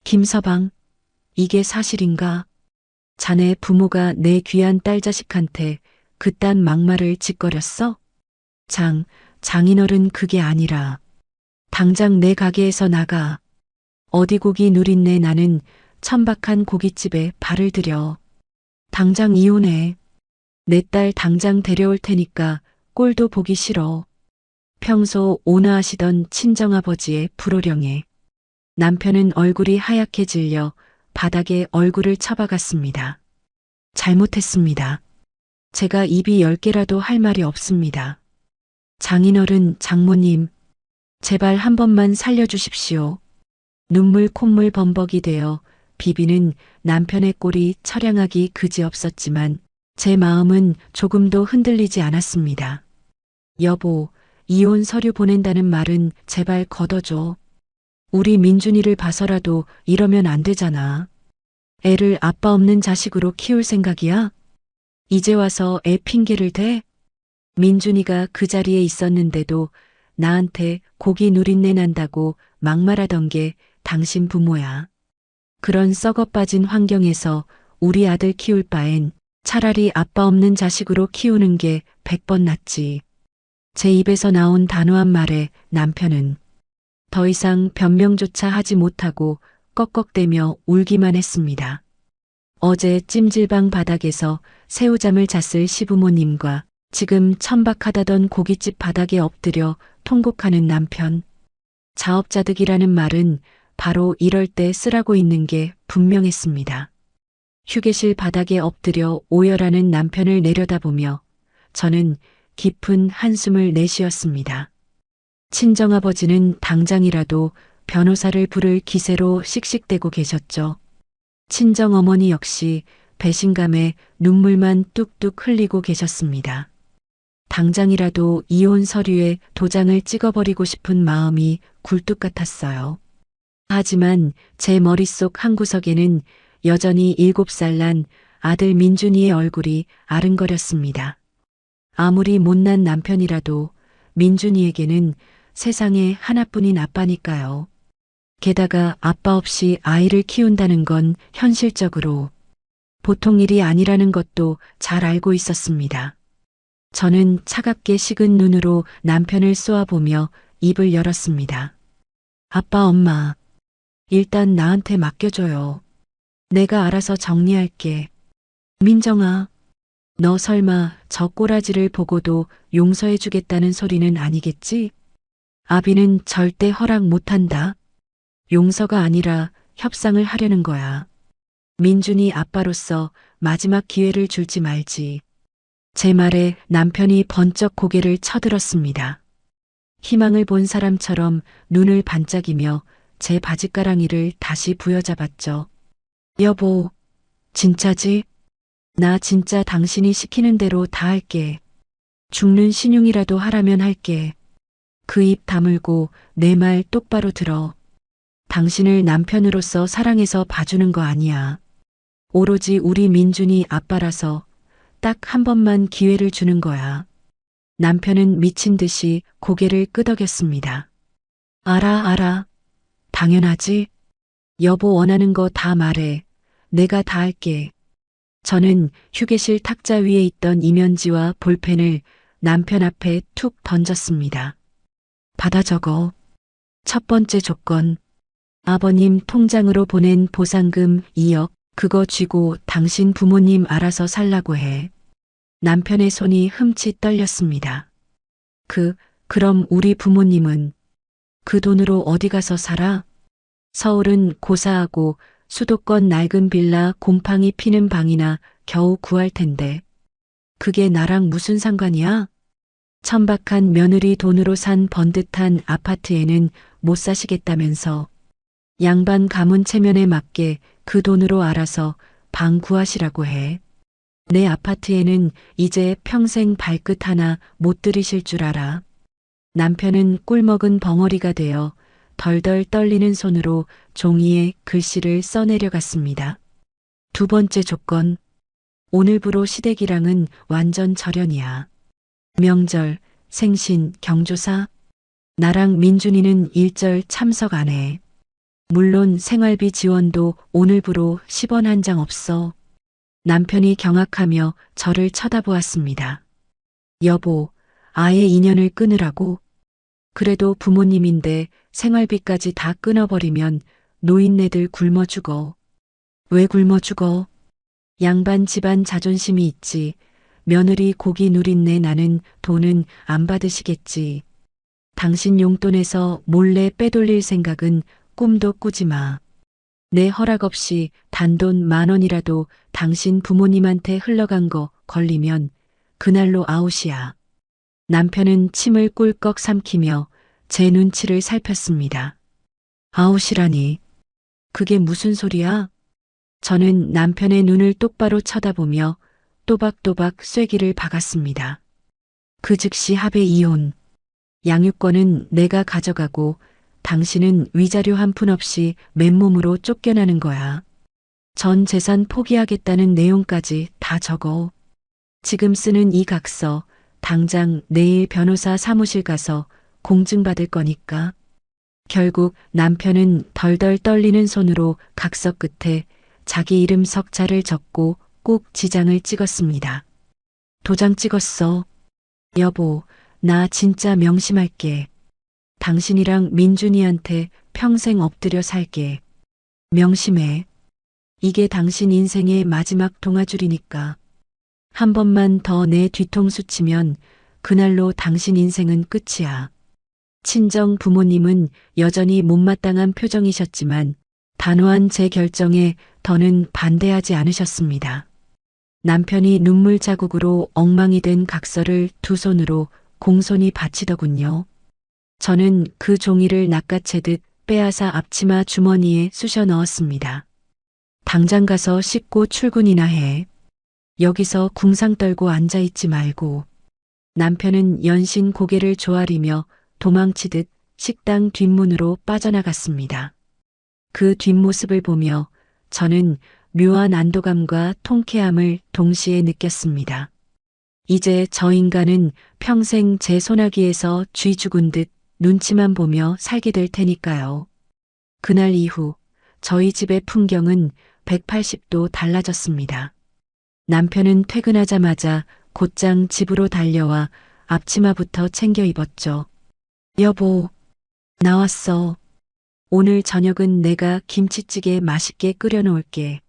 김서방, 이게 사실인가? 자네 부모가 내 귀한 딸 자식한테 그딴 막말을 짓거렸어? 장인어른 그게 아니라 당장 내 가게에서 나가. 어디 고기 누린내 나는 천박한 고깃집에 발을 들여. 당장 이혼해. 내 딸 당장 데려올 테니까 꼴도 보기 싫어. 평소 온화하시던 친정아버지의 불호령에 남편은 얼굴이 하얗게 질려 바닥에 얼굴을 쳐박았습니다. 잘못했습니다. 제가 입이 10개라도 할 말이 없습니다. 장인어른, 장모님, 제발 한 번만 살려주십시오. 눈물 콧물 범벅이 되어 비비는 남편의 꼴이 처량하기 그지없었지만 제 마음은 조금도 흔들리지 않았습니다. 여보, 이혼 서류 보낸다는 말은 제발 걷어줘. 우리 민준이를 봐서라도 이러면 안 되잖아. 애를 아빠 없는 자식으로 키울 생각이야? 이제 와서 애 핑계를 대? 민준이가 그 자리에 있었는데도 나한테 고기 누린내 난다고 막말하던 게 당신 부모야. 그런 썩어 빠진 환경에서 우리 아들 키울 바엔 차라리 아빠 없는 자식으로 키우는 게 100번 낫지. 제 입에서 나온 단호한 말에 남편은 더 이상 변명조차 하지 못하고 꺽꺽대며 울기만 했습니다. 어제 찜질방 바닥에서 새우잠을 잤을 시부모님과 지금 천박하다던 고깃집 바닥에 엎드려 통곡하는 남편. 자업자득이라는 말은 바로 이럴 때 쓰라고 있는 게 분명했습니다. 휴게실 바닥에 엎드려 오열하는 남편을 내려다보며 저는 깊은 한숨을 내쉬었습니다. 친정아버지는 당장이라도 변호사를 부를 기세로 씩씩대고 계셨죠. 친정어머니 역시 배신감에 눈물만 뚝뚝 흘리고 계셨습니다. 당장이라도 이혼 서류에 도장을 찍어버리고 싶은 마음이 굴뚝 같았어요. 하지만 제 머릿속 한구석에는 여전히 7살 난 아들 민준이의 얼굴이 아른거렸습니다. 아무리 못난 남편이라도 민준이에게는 세상에 하나뿐인 아빠니까요. 게다가 아빠 없이 아이를 키운다는 건 현실적으로 보통 일이 아니라는 것도 잘 알고 있었습니다. 저는 차갑게 식은 눈으로 남편을 쏘아보며 입을 열었습니다. 아빠, 엄마, 일단 나한테 맡겨줘요. 내가 알아서 정리할게. 민정아, 너 설마 저 꼬라지를 보고도 용서해주겠다는 소리는 아니겠지? 아비는 절대 허락 못한다. 용서가 아니라 협상을 하려는 거야. 민준이 아빠로서 마지막 기회를 줄지 말지. 제 말에 남편이 번쩍 고개를 쳐들었습니다. 희망을 본 사람처럼 눈을 반짝이며 제 바짓가랑이를 다시 부여잡았죠. 여보, 진짜지? 나 진짜 당신이 시키는 대로 다 할게. 죽는 신용이라도 하라면 할게. 그 입 다물고 내 말 똑바로 들어. 당신을 남편으로서 사랑해서 봐주는 거 아니야. 오로지 우리 민준이 아빠라서 딱 한 번만 기회를 주는 거야. 남편은 미친 듯이 고개를 끄덕였습니다. 알아. 당연하지. 여보 원하는 거 다 말해. 내가 다 할게. 저는 휴게실 탁자 위에 있던 이면지와 볼펜을 남편 앞에 툭 던졌습니다. 받아 적어. 첫 번째 조건. 아버님 통장으로 보낸 보상금 2억. 그거 쥐고 당신 부모님 알아서 살라고 해. 남편의 손이 흠칫 떨렸습니다. 그럼 우리 부모님은 그 돈으로 어디 가서 살아? 서울은 고사하고 수도권 낡은 빌라 곰팡이 피는 방이나 겨우 구할 텐데. 그게 나랑 무슨 상관이야? 천박한 며느리 돈으로 산 번듯한 아파트에는 못 사시겠다면서. 양반 가문 체면에 맞게 그 돈으로 알아서 방 구하시라고 해. 내 아파트에는 이제 평생 발끝 하나 못 들이실 줄 알아. 남편은 꿀먹은 벙어리가 되어 덜덜 떨리는 손으로 종이에 글씨를 써내려갔습니다. 두 번째 조건. 오늘부로 시댁이랑은 완전 절연이야. 명절, 생신, 경조사, 나랑 민준이는 일절 참석 안 해. 물론 생활비 지원도 오늘부로 10원 한 장 없어. 남편이 경악하며 저를 쳐다보았습니다. 여보, 아예 인연을 끊으라고? 그래도 부모님인데 생활비까지 다 끊어버리면 노인네들 굶어 죽어. 왜 굶어 죽어? 양반 집안 자존심이 있지. 며느리 고기 누린내 나는 돈은 안 받으시겠지. 당신 용돈에서 몰래 빼돌릴 생각은 꿈도 꾸지 마. 내 허락 없이 단돈 10,000원이라도 당신 부모님한테 흘러간 거 걸리면 그날로 아웃이야. 남편은 침을 꿀꺽 삼키며 제 눈치를 살폈습니다. 아웃이라니. 그게 무슨 소리야? 저는 남편의 눈을 똑바로 쳐다보며 또박또박 쐐기를 박았습니다. 그 즉시 합의 이혼. 양육권은 내가 가져가고 당신은 위자료 한 푼 없이 맨몸으로 쫓겨나는 거야. 전 재산 포기하겠다는 내용까지 다 적어. 지금 쓰는 이 각서 당장 내일 변호사 사무실 가서 공증받을 거니까. 결국 남편은 덜덜 떨리는 손으로 각서 끝에 자기 이름 석자를 적고 꼭 지장을 찍었습니다. 도장 찍었어. 여보, 나 진짜 명심할게. 당신이랑 민준이한테 평생 엎드려 살게. 명심해. 이게 당신 인생의 마지막 동아줄이니까. 한 번만 더 내 뒤통수 치면 그날로 당신 인생은 끝이야. 친정 부모님은 여전히 못마땅한 표정이셨지만 단호한 제 결정에 더는 반대하지 않으셨습니다. 남편이 눈물 자국으로 엉망이 된 각서를 두 손으로 공손히 바치더군요. 저는 그 종이를 낚아채듯 빼앗아 앞치마 주머니에 쑤셔 넣었습니다. 당장 가서 씻고 출근이나 해. 여기서 궁상 떨고 앉아있지 말고. 남편은 연신 고개를 조아리며 도망치듯 식당 뒷문으로 빠져나갔습니다. 그 뒷모습을 보며 저는 묘한 안도감과 통쾌함을 동시에 느꼈습니다. 이제 저 인간은 평생 제 소나기에서 쥐 죽은 듯 눈치만 보며 살게 될 테니까요. 그날 이후 저희 집의 풍경은 180도 달라졌습니다. 남편은 퇴근하자마자 곧장 집으로 달려와 앞치마부터 챙겨 입었죠. 여보, 나왔어. 오늘 저녁은 내가 김치찌개 맛있게 끓여 놓을게.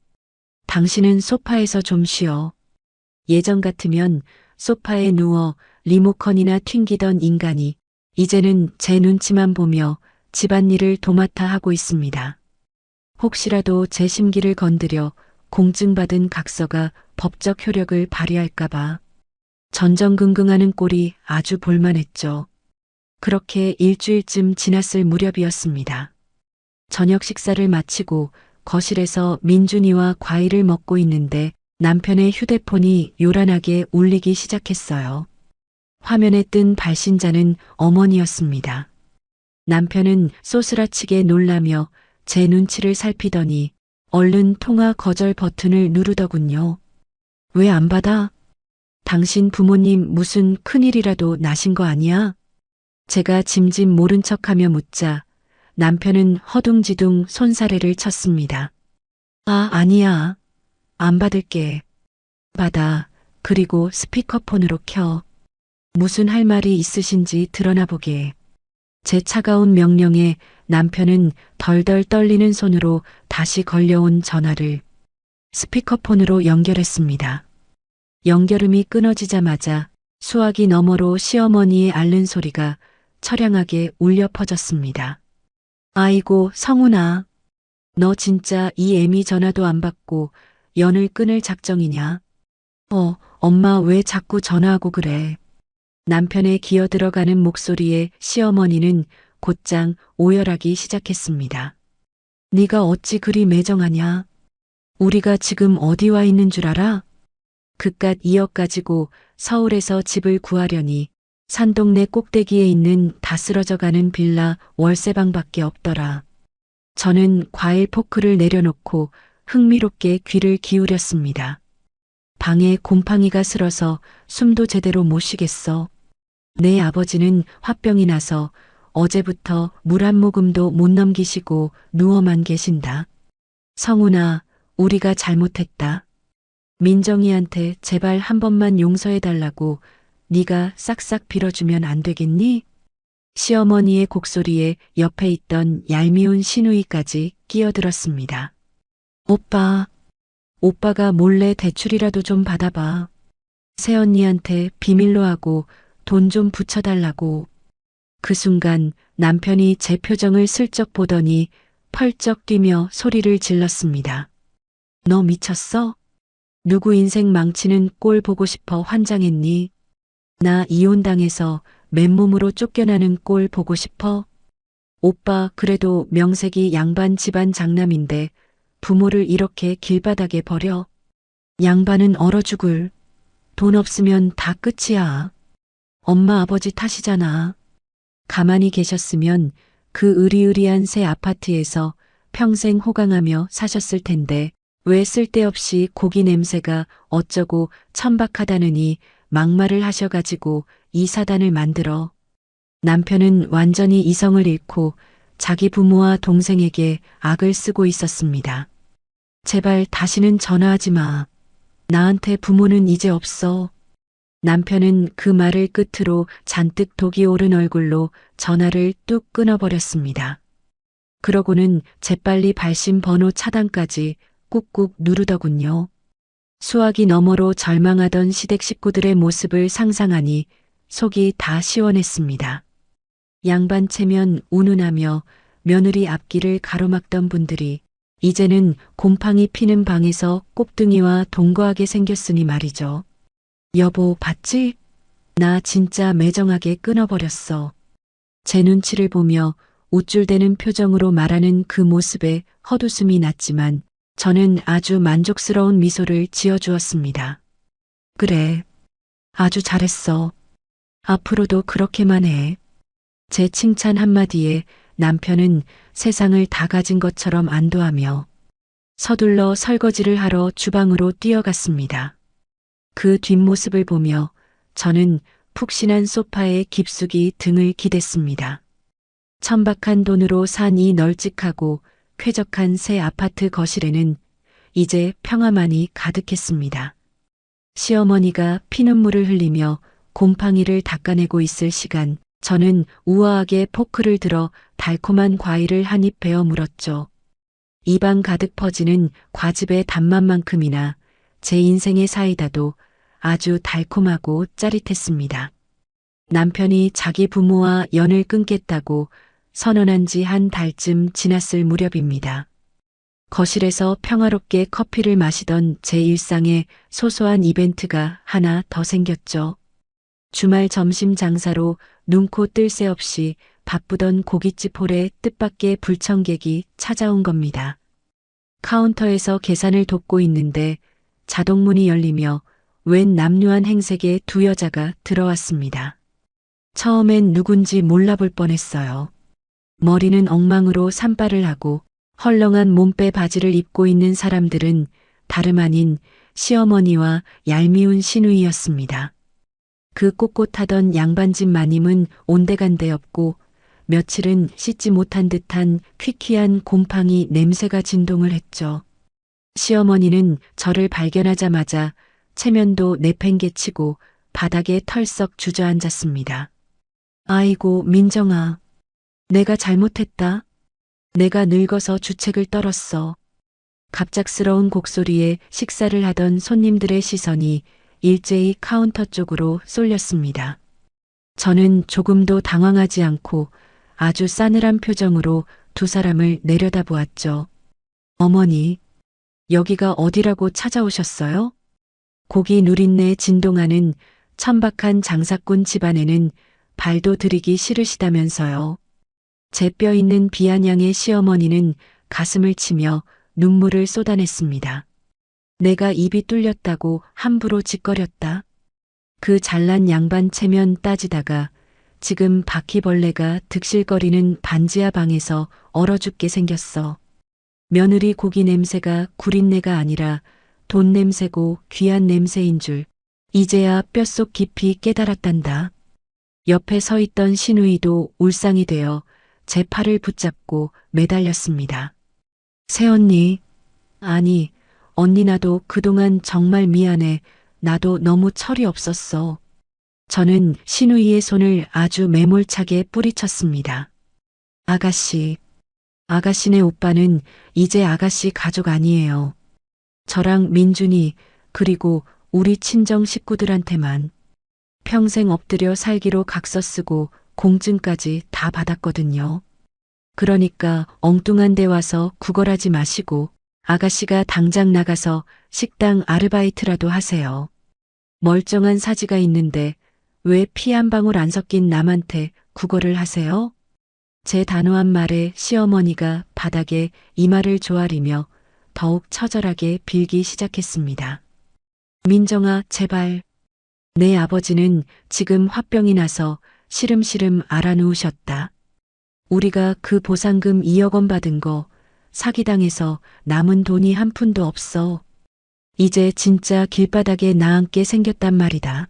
당신은 소파에서 좀 쉬어. 예전 같으면 소파에 누워 리모컨이나 튕기던 인간이 이제는 제 눈치만 보며 집안일을 도맡아 하고 있습니다. 혹시라도 제 심기를 건드려 공증받은 각서가 법적 효력을 발휘할까봐 전전긍긍하는 꼴이 아주 볼만했죠. 그렇게 일주일쯤 지났을 무렵이었습니다. 저녁 식사를 마치고 거실에서 민준이와 과일을 먹고 있는데 남편의 휴대폰이 요란하게 울리기 시작했어요. 화면에 뜬 발신자는 어머니였습니다. 남편은 쏘스라치게 놀라며 제 눈치를 살피더니 얼른 통화 거절 버튼을 누르더군요. 왜 안 받아? 당신 부모님 무슨 큰일이라도 나신 거 아니야? 제가 짐짓 모른 척하며 묻자 남편은 허둥지둥 손사래를 쳤습니다. 아니야. 안 받을게. 받아. 그리고 스피커폰으로 켜. 무슨 할 말이 있으신지 드러나 보게. 제 차가운 명령에 남편은 덜덜 떨리는 손으로 다시 걸려온 전화를 스피커폰으로 연결했습니다. 연결음이 끊어지자마자 수화기 너머로 시어머니의 앓는 소리가 처량하게 울려 퍼졌습니다. 아이고 성훈아, 너 진짜 이 애미 전화도 안 받고 연을 끊을 작정이냐? 엄마 왜 자꾸 전화하고 그래? 남편의 기어들어가는 목소리에 시어머니는 곧장 오열하기 시작했습니다. 네가 어찌 그리 매정하냐? 우리가 지금 어디 와 있는 줄 알아? 그깟 2억 가지고 서울에서 집을 구하려니 산동네 꼭대기에 있는 다 쓰러져가는 빌라 월세방밖에 없더라. 저는 과일 포크를 내려놓고 흥미롭게 귀를 기울였습니다. 방에 곰팡이가 슬어서 숨도 제대로 못 쉬겠어. 내 아버지는 화병이 나서 어제부터 물 한 모금도 못 넘기시고 누워만 계신다. 성훈아, 우리가 잘못했다. 민정이한테 제발 한 번만 용서해달라고 네가 싹싹 빌어주면 안 되겠니? 시어머니의 곡소리에 옆에 있던 얄미운 시누이까지 끼어들었습니다. 오빠가 몰래 대출이라도 좀 받아봐. 새언니한테 비밀로 하고 돈 좀 붙여달라고. 그 순간 남편이 제 표정을 슬쩍 보더니 펄쩍 뛰며 소리를 질렀습니다. 너 미쳤어? 누구 인생 망치는 꼴 보고 싶어 환장했니? 나 이혼당해서 맨몸으로 쫓겨나는 꼴 보고 싶어? 오빠 그래도 명색이 양반 집안 장남인데 부모를 이렇게 길바닥에 버려? 양반은 얼어 죽을. 돈 없으면 다 끝이야. 엄마 아버지 탓이잖아. 가만히 계셨으면 그 으리으리한 새 아파트에서 평생 호강하며 사셨을 텐데 왜 쓸데없이 고기 냄새가 어쩌고 천박하다느니 막말을 하셔가지고 이 사단을 만들어. 남편은 완전히 이성을 잃고 자기 부모와 동생에게 악을 쓰고 있었습니다. 제발 다시는 전화하지 마. 나한테 부모는 이제 없어. 남편은 그 말을 끝으로 잔뜩 독이 오른 얼굴로 전화를 뚝 끊어버렸습니다. 그러고는 재빨리 발신 번호 차단까지 꾹꾹 누르더군요. 수화기 너머로 절망하던 시댁 식구들의 모습을 상상하니 속이 다 시원했습니다. 양반 체면 운운하며 며느리 앞길을 가로막던 분들이 이제는 곰팡이 피는 방에서 꼽등이와 동거하게 생겼으니 말이죠. 여보, 봤지? 나 진짜 매정하게 끊어버렸어. 제 눈치를 보며 우쭐대는 표정으로 말하는 그 모습에 헛웃음이 났지만 저는 아주 만족스러운 미소를 지어주었습니다. 그래, 아주 잘했어. 앞으로도 그렇게만 해. 제 칭찬 한마디에 남편은 세상을 다 가진 것처럼 안도하며 서둘러 설거지를 하러 주방으로 뛰어갔습니다. 그 뒷모습을 보며 저는 푹신한 소파에 깊숙이 등을 기댔습니다. 천박한 돈으로 산 이 널찍하고 쾌적한 새 아파트 거실에는 이제 평화만이 가득했습니다. 시어머니가 피눈물을 흘리며 곰팡이를 닦아내고 있을 시간 저는 우아하게 포크를 들어 달콤한 과일을 한 입 베어 물었죠. 입안 가득 퍼지는 과즙의 단맛만큼이나 제 인생의 사이다도 아주 달콤하고 짜릿했습니다. 남편이 자기 부모와 연을 끊겠다고 선언한 지 한 달쯤 지났을 무렵입니다. 거실에서 평화롭게 커피를 마시던 제 일상에 소소한 이벤트가 하나 더 생겼죠. 주말 점심 장사로 눈코 뜰 새 없이 바쁘던 고깃집 홀에 뜻밖의 불청객이 찾아온 겁니다. 카운터에서 계산을 돕고 있는데 자동문이 열리며 웬 남루한 행색의 두 여자가 들어왔습니다. 처음엔 누군지 몰라볼 뻔했어요. 머리는 엉망으로 산발을 하고 헐렁한 몸빼 바지를 입고 있는 사람들은 다름 아닌 시어머니와 얄미운 시누이였습니다. 그 꼿꼿하던 양반집 마님은 온데간데 없고 며칠은 씻지 못한 듯한 퀴퀴한 곰팡이 냄새가 진동을 했죠. 시어머니는 저를 발견하자마자 체면도 내팽개치고 바닥에 털썩 주저앉았습니다. 아이고 민정아, 내가 잘못했다. 내가 늙어서 주책을 떨었어. 갑작스러운 곡소리에 식사를 하던 손님들의 시선이 일제히 카운터 쪽으로 쏠렸습니다. 저는 조금도 당황하지 않고 아주 싸늘한 표정으로 두 사람을 내려다보았죠. 어머니, 여기가 어디라고 찾아오셨어요? 고기 누린내 진동하는 천박한 장사꾼 집안에는 발도 들이기 싫으시다면서요. 제 뼈 있는 비아냥의 시어머니는 가슴을 치며 눈물을 쏟아냈습니다. 내가 입이 뚫렸다고 함부로 짓거렸다. 그 잘난 양반 체면 따지다가 지금 바퀴벌레가 득실거리는 반지하 방에서 얼어 죽게 생겼어. 며느리 고기 냄새가 구린내가 아니라 돈 냄새고 귀한 냄새인 줄 이제야 뼛속 깊이 깨달았단다. 옆에 서 있던 시누이도 울상이 되어 제 팔을 붙잡고 매달렸습니다. 새언니, 아니, 언니 나도 그동안 정말 미안해. 나도 너무 철이 없었어. 저는 시누이의 손을 아주 매몰차게 뿌리쳤습니다. 아가씨, 아가씨네 오빠는 이제 아가씨 가족 아니에요. 저랑 민준이 그리고 우리 친정 식구들한테만 평생 엎드려 살기로 각서 쓰고 공증까지 다 받았거든요. 그러니까 엉뚱한 데 와서 구걸하지 마시고 아가씨가 당장 나가서 식당 아르바이트라도 하세요. 멀쩡한 사지가 있는데 왜 피 한 방울 안 섞인 남한테 구걸을 하세요? 제 단호한 말에 시어머니가 바닥에 이마를 조아리며 더욱 처절하게 빌기 시작했습니다. 민정아, 제발. 내 아버지는 지금 화병이 나서 시름시름 앓아누우셨다. 우리가 그 보상금 2억 원 받은 거 사기당해서 남은 돈이 한 푼도 없어. 이제 진짜 길바닥에 나앉게 생겼단 말이다.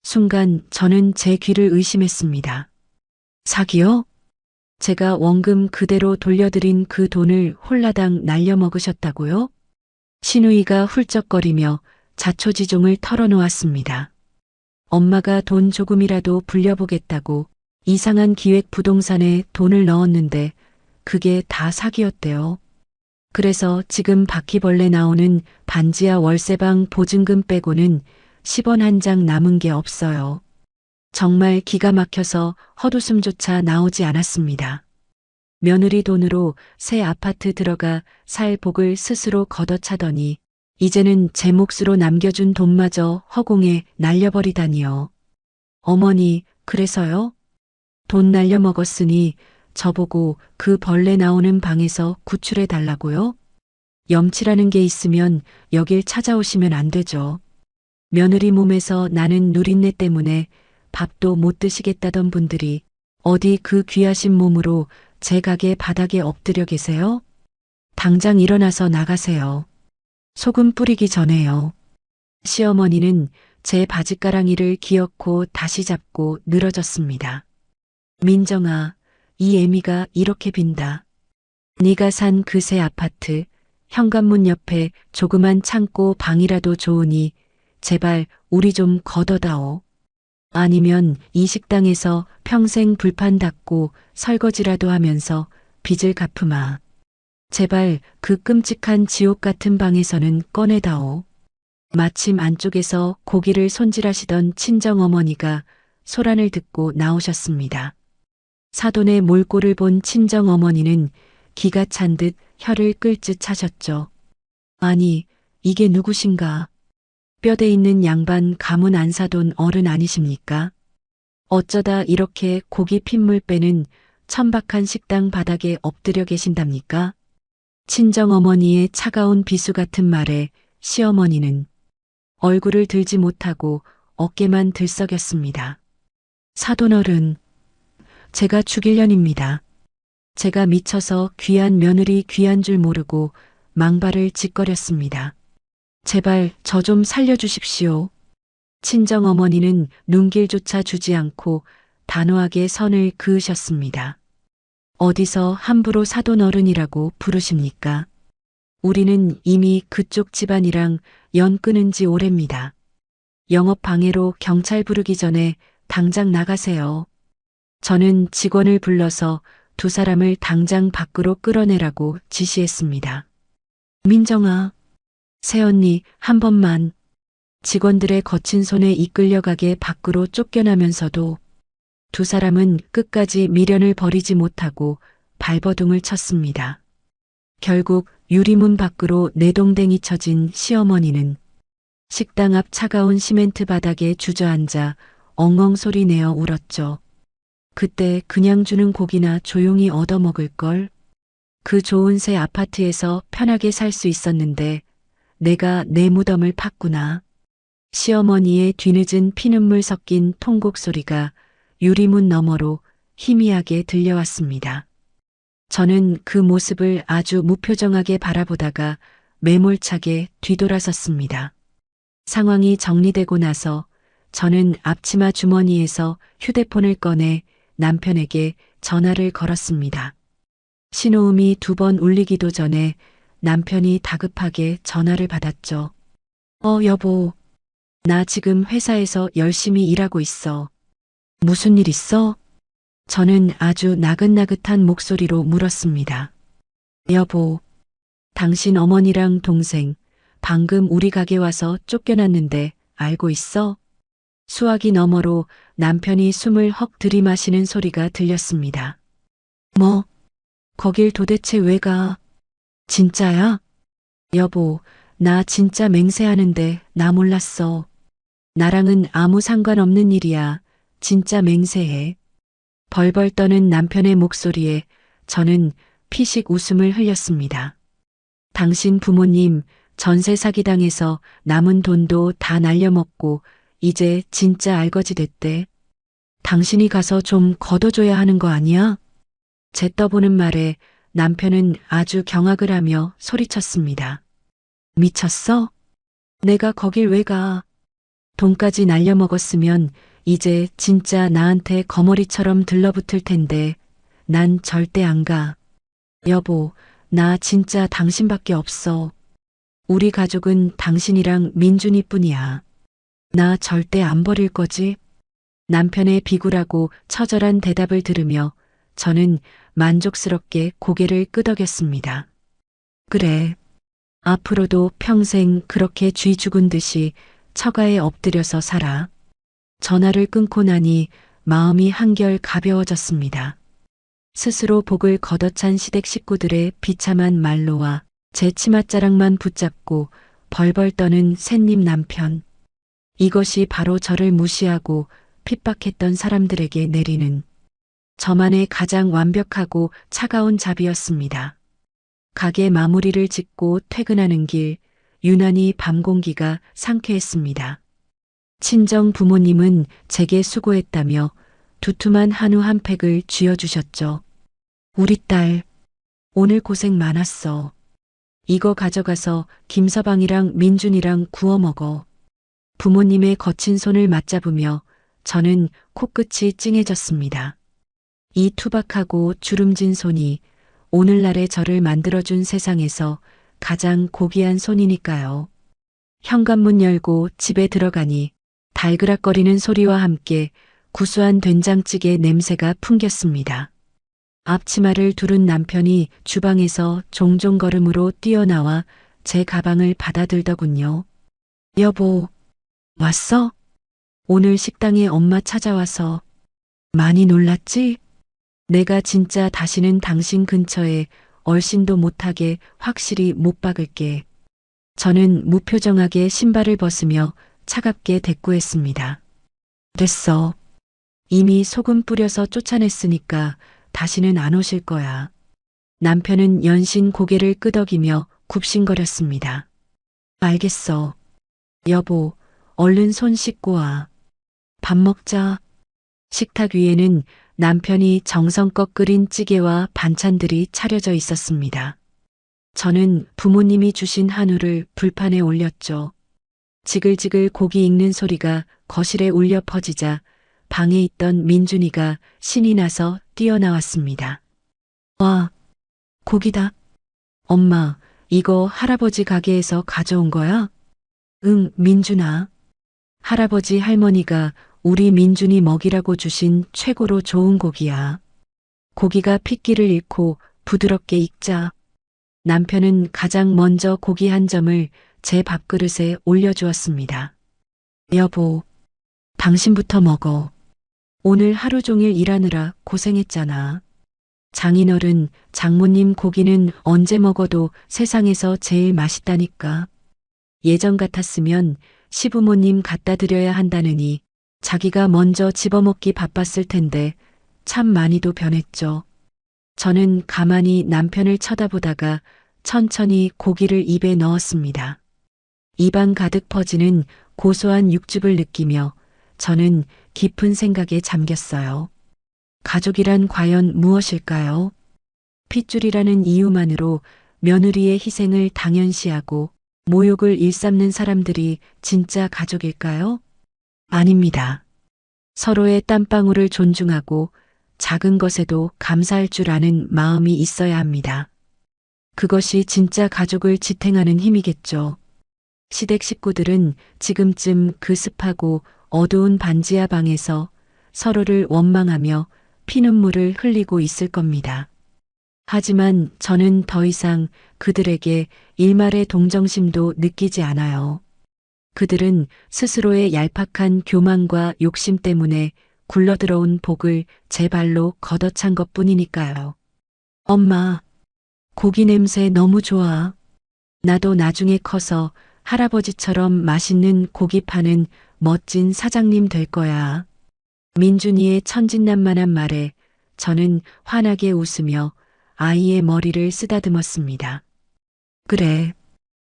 순간 저는 제 귀를 의심했습니다. 사기요? 제가 원금 그대로 돌려드린 그 돈을 홀라당 날려먹으셨다고요? 시누이가 훌쩍거리며 자초지종을 털어놓았습니다. 엄마가 돈 조금이라도 불려보겠다고 이상한 기획 부동산에 돈을 넣었는데 그게 다 사기였대요. 그래서 지금 바퀴벌레 나오는 반지하 월세방 보증금 빼고는 10원 한 장 남은 게 없어요. 정말 기가 막혀서 헛웃음조차 나오지 않았습니다. 며느리 돈으로 새 아파트 들어가 살 복을 스스로 걷어차더니 이제는 제 몫으로 남겨준 돈마저 허공에 날려버리다니요. 어머니, 그래서요? 돈 날려먹었으니 저보고 그 벌레 나오는 방에서 구출해 달라고요? 염치라는 게 있으면 여길 찾아오시면 안 되죠. 며느리 몸에서 나는 누린내 때문에 밥도 못 드시겠다던 분들이 어디 그 귀하신 몸으로 제 가게 바닥에 엎드려 계세요? 당장 일어나서 나가세요. 소금 뿌리기 전에요. 시어머니는 제 바지가랑이를 기어코 다시 잡고 늘어졌습니다. 민정아, 이 애미가 이렇게 빈다. 네가 산 그 새 아파트, 현관문 옆에 조그만 창고 방이라도 좋으니 제발 우리 좀 걷어다오. 아니면 이 식당에서 평생 불판 닦고 설거지라도 하면서 빚을 갚으마. 제발 그 끔찍한 지옥 같은 방에서는 꺼내다오. 마침 안쪽에서 고기를 손질하시던 친정어머니가 소란을 듣고 나오셨습니다. 사돈의 몰골을 본 친정어머니는 기가 찬 듯 혀를 끌듯 차셨죠. 아니, 이게 누구신가? 뼈대 있는 양반 가문 안사돈 어른 아니십니까? 어쩌다 이렇게 고기 핏물 빼는 천박한 식당 바닥에 엎드려 계신답니까? 친정어머니의 차가운 비수 같은 말에 시어머니는 얼굴을 들지 못하고 어깨만 들썩였습니다. 사돈어른, 제가 죽일년입니다. 제가 미쳐서 귀한 며느리 귀한 줄 모르고 망발을 짓거렸습니다. 제발 저 좀 살려주십시오. 친정어머니는 눈길조차 주지 않고 단호하게 선을 그으셨습니다. 어디서 함부로 사돈어른이라고 부르십니까? 우리는 이미 그쪽 집안이랑 연 끊은 지 오래입니다. 영업 방해로 경찰 부르기 전에 당장 나가세요. 저는 직원을 불러서 두 사람을 당장 밖으로 끌어내라고 지시했습니다. 민정아, 새언니 한 번만. 직원들의 거친 손에 이끌려가게 밖으로 쫓겨나면서도 두 사람은 끝까지 미련을 버리지 못하고 발버둥을 쳤습니다. 결국 유리문 밖으로 내동댕이 쳐진 시어머니는 식당 앞 차가운 시멘트 바닥에 주저앉아 엉엉 소리 내어 울었죠. 그때 그냥 주는 고기나 조용히 얻어먹을 걸. 그 좋은 새 아파트에서 편하게 살 수 있었는데 내가 내 무덤을 팠구나. 시어머니의 뒤늦은 피눈물 섞인 통곡 소리가 유리문 너머로 희미하게 들려왔습니다. 저는 그 모습을 아주 무표정하게 바라보다가 매몰차게 뒤돌아섰습니다. 상황이 정리되고 나서 저는 앞치마 주머니에서 휴대폰을 꺼내 남편에게 전화를 걸었습니다. 신호음이 2번 울리기도 전에 남편이 다급하게 전화를 받았죠. 여보. 나 지금 회사에서 열심히 일하고 있어. 무슨 일 있어? 저는 아주 나긋나긋한 목소리로 물었습니다. 여보, 당신 어머니랑 동생 방금 우리 가게 와서 쫓겨났는데 알고 있어? 수화기 너머로 남편이 숨을 헉 들이마시는 소리가 들렸습니다. 뭐? 거길 도대체 왜 가? 진짜야? 여보, 나 진짜 맹세하는데 나 몰랐어. 나랑은 아무 상관없는 일이야. 진짜 맹세해. 벌벌 떠는 남편의 목소리에 저는 피식 웃음을 흘렸습니다. 당신 부모님 전세 사기당해서 남은 돈도 다 날려먹고 이제 진짜 알거지 됐대. 당신이 가서 좀 걷어줘야 하는 거 아니야? 제 떠보는 말에 남편은 아주 경악을 하며 소리쳤습니다. 미쳤어? 내가 거길 왜 가? 돈까지 날려먹었으면 이제 진짜 나한테 거머리처럼 들러붙을 텐데 난 절대 안 가. 여보, 나 진짜 당신밖에 없어. 우리 가족은 당신이랑 민준이뿐이야. 나 절대 안 버릴 거지? 남편의 비굴하고 처절한 대답을 들으며 저는 만족스럽게 고개를 끄덕였습니다. 그래. 앞으로도 평생 그렇게 쥐 죽은 듯이 처가에 엎드려서 살아. 전화를 끊고 나니 마음이 한결 가벼워졌습니다. 스스로 복을 걷어찬 시댁 식구들의 비참한 말로와 제 치맛자락만 붙잡고 벌벌 떠는 셋님 남편. 이것이 바로 저를 무시하고 핍박했던 사람들에게 내리는 저만의 가장 완벽하고 차가운 잡이었습니다. 가게 마무리를 짓고 퇴근하는 길, 유난히 밤 공기가 상쾌했습니다. 친정 부모님은 제게 수고했다며 두툼한 한우 한 팩을 쥐어주셨죠. 우리 딸, 오늘 고생 많았어. 이거 가져가서 김서방이랑 민준이랑 구워 먹어. 부모님의 거친 손을 맞잡으며 저는 코끝이 찡해졌습니다. 이 투박하고 주름진 손이 오늘날의 저를 만들어준 세상에서 가장 고귀한 손이니까요. 현관문 열고 집에 들어가니 달그락거리는 소리와 함께 구수한 된장찌개 냄새가 풍겼습니다. 앞치마를 두른 남편이 주방에서 종종 걸음으로 뛰어나와 제 가방을 받아들더군요. 여보, 왔어? 오늘 식당에 엄마 찾아와서 많이 놀랐지? 내가 진짜 다시는 당신 근처에 얼씬도 못하게 확실히 못 박을게. 저는 무표정하게 신발을 벗으며 차갑게 대꾸했습니다. 됐어. 이미 소금 뿌려서 쫓아냈으니까 다시는 안 오실 거야. 남편은 연신 고개를 끄덕이며 굽신거렸습니다. 알겠어. 여보, 얼른 손 씻고 와. 밥 먹자. 식탁 위에는 남편이 정성껏 끓인 찌개와 반찬들이 차려져 있었습니다. 저는 부모님이 주신 한우를 불판에 올렸죠. 지글지글 고기 익는 소리가 거실에 울려 퍼지자 방에 있던 민준이가 신이 나서 뛰어나왔습니다. 와, 고기다. 엄마, 이거 할아버지 가게에서 가져온 거야? 응, 민준아. 할아버지 할머니가 우리 민준이 먹이라고 주신 최고로 좋은 고기야. 고기가 핏기를 잃고 부드럽게 익자. 남편은 가장 먼저 고기 한 점을 제 밥그릇에 올려주었습니다. 여보, 당신부터 먹어. 오늘 하루 종일 일하느라 고생했잖아. 장인어른, 장모님 고기는 언제 먹어도 세상에서 제일 맛있다니까. 예전 같았으면 시부모님 갖다 드려야 한다느니 자기가 먼저 집어먹기 바빴을 텐데 참 많이도 변했죠. 저는 가만히 남편을 쳐다보다가 천천히 고기를 입에 넣었습니다. 입안 가득 퍼지는 고소한 육즙을 느끼며 저는 깊은 생각에 잠겼어요. 가족이란 과연 무엇일까요? 핏줄이라는 이유만으로 며느리의 희생을 당연시하고 모욕을 일삼는 사람들이 진짜 가족일까요? 아닙니다. 서로의 땀방울을 존중하고 작은 것에도 감사할 줄 아는 마음이 있어야 합니다. 그것이 진짜 가족을 지탱하는 힘이겠죠. 시댁 식구들은 지금쯤 그 습하고 어두운 반지하 방에서 서로를 원망하며 피눈물을 흘리고 있을 겁니다. 하지만 저는 더 이상 그들에게 일말의 동정심도 느끼지 않아요. 그들은 스스로의 얄팍한 교만과 욕심 때문에 굴러들어온 복을 제 발로 걷어찬 것 뿐이니까요. 엄마, 고기 냄새 너무 좋아. 나도 나중에 커서 할아버지처럼 맛있는 고기 파는 멋진 사장님 될 거야. 민준이의 천진난만한 말에 저는 환하게 웃으며 아이의 머리를 쓰다듬었습니다. 그래,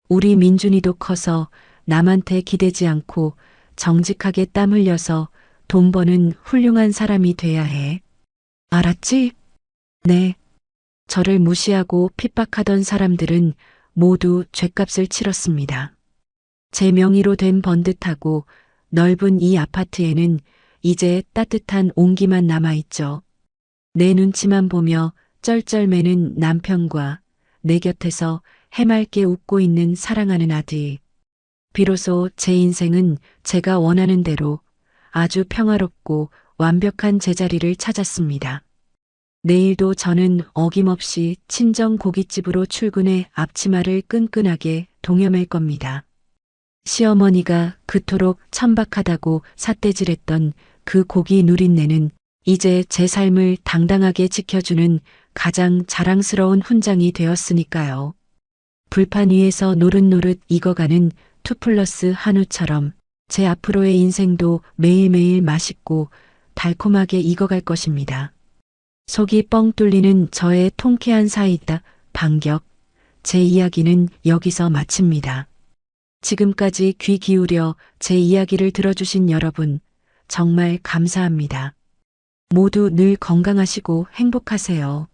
우리 민준이도 커서 남한테 기대지 않고 정직하게 땀 흘려서 돈 버는 훌륭한 사람이 돼야 해. 알았지? 네. 저를 무시하고 핍박하던 사람들은 모두 죗값을 치렀습니다. 제 명의로 된 번듯하고 넓은 이 아파트에는 이제 따뜻한 온기만 남아있죠. 내 눈치만 보며 쩔쩔매는 남편과 내 곁에서 해맑게 웃고 있는 사랑하는 아들. 비로소 제 인생은 제가 원하는 대로 아주 평화롭고 완벽한 제자리를 찾았습니다. 내일도 저는 어김없이 친정 고깃집으로 출근해 앞치마를 끈끈하게 동여맬 겁니다. 시어머니가 그토록 천박하다고 삿대질했던 그 고기 누린내는 이제 제 삶을 당당하게 지켜주는 가장 자랑스러운 훈장이 되었으니까요. 불판 위에서 노릇노릇 익어가는 2+1 한우처럼 제 앞으로의 인생도 매일매일 맛있고 달콤하게 익어갈 것입니다. 속이 뻥 뚫리는 저의 통쾌한 사이다 반격. 제 이야기는 여기서 마칩니다. 지금까지 귀 기울여 제 이야기를 들어주신 여러분, 정말 감사합니다. 모두 늘 건강하시고 행복하세요.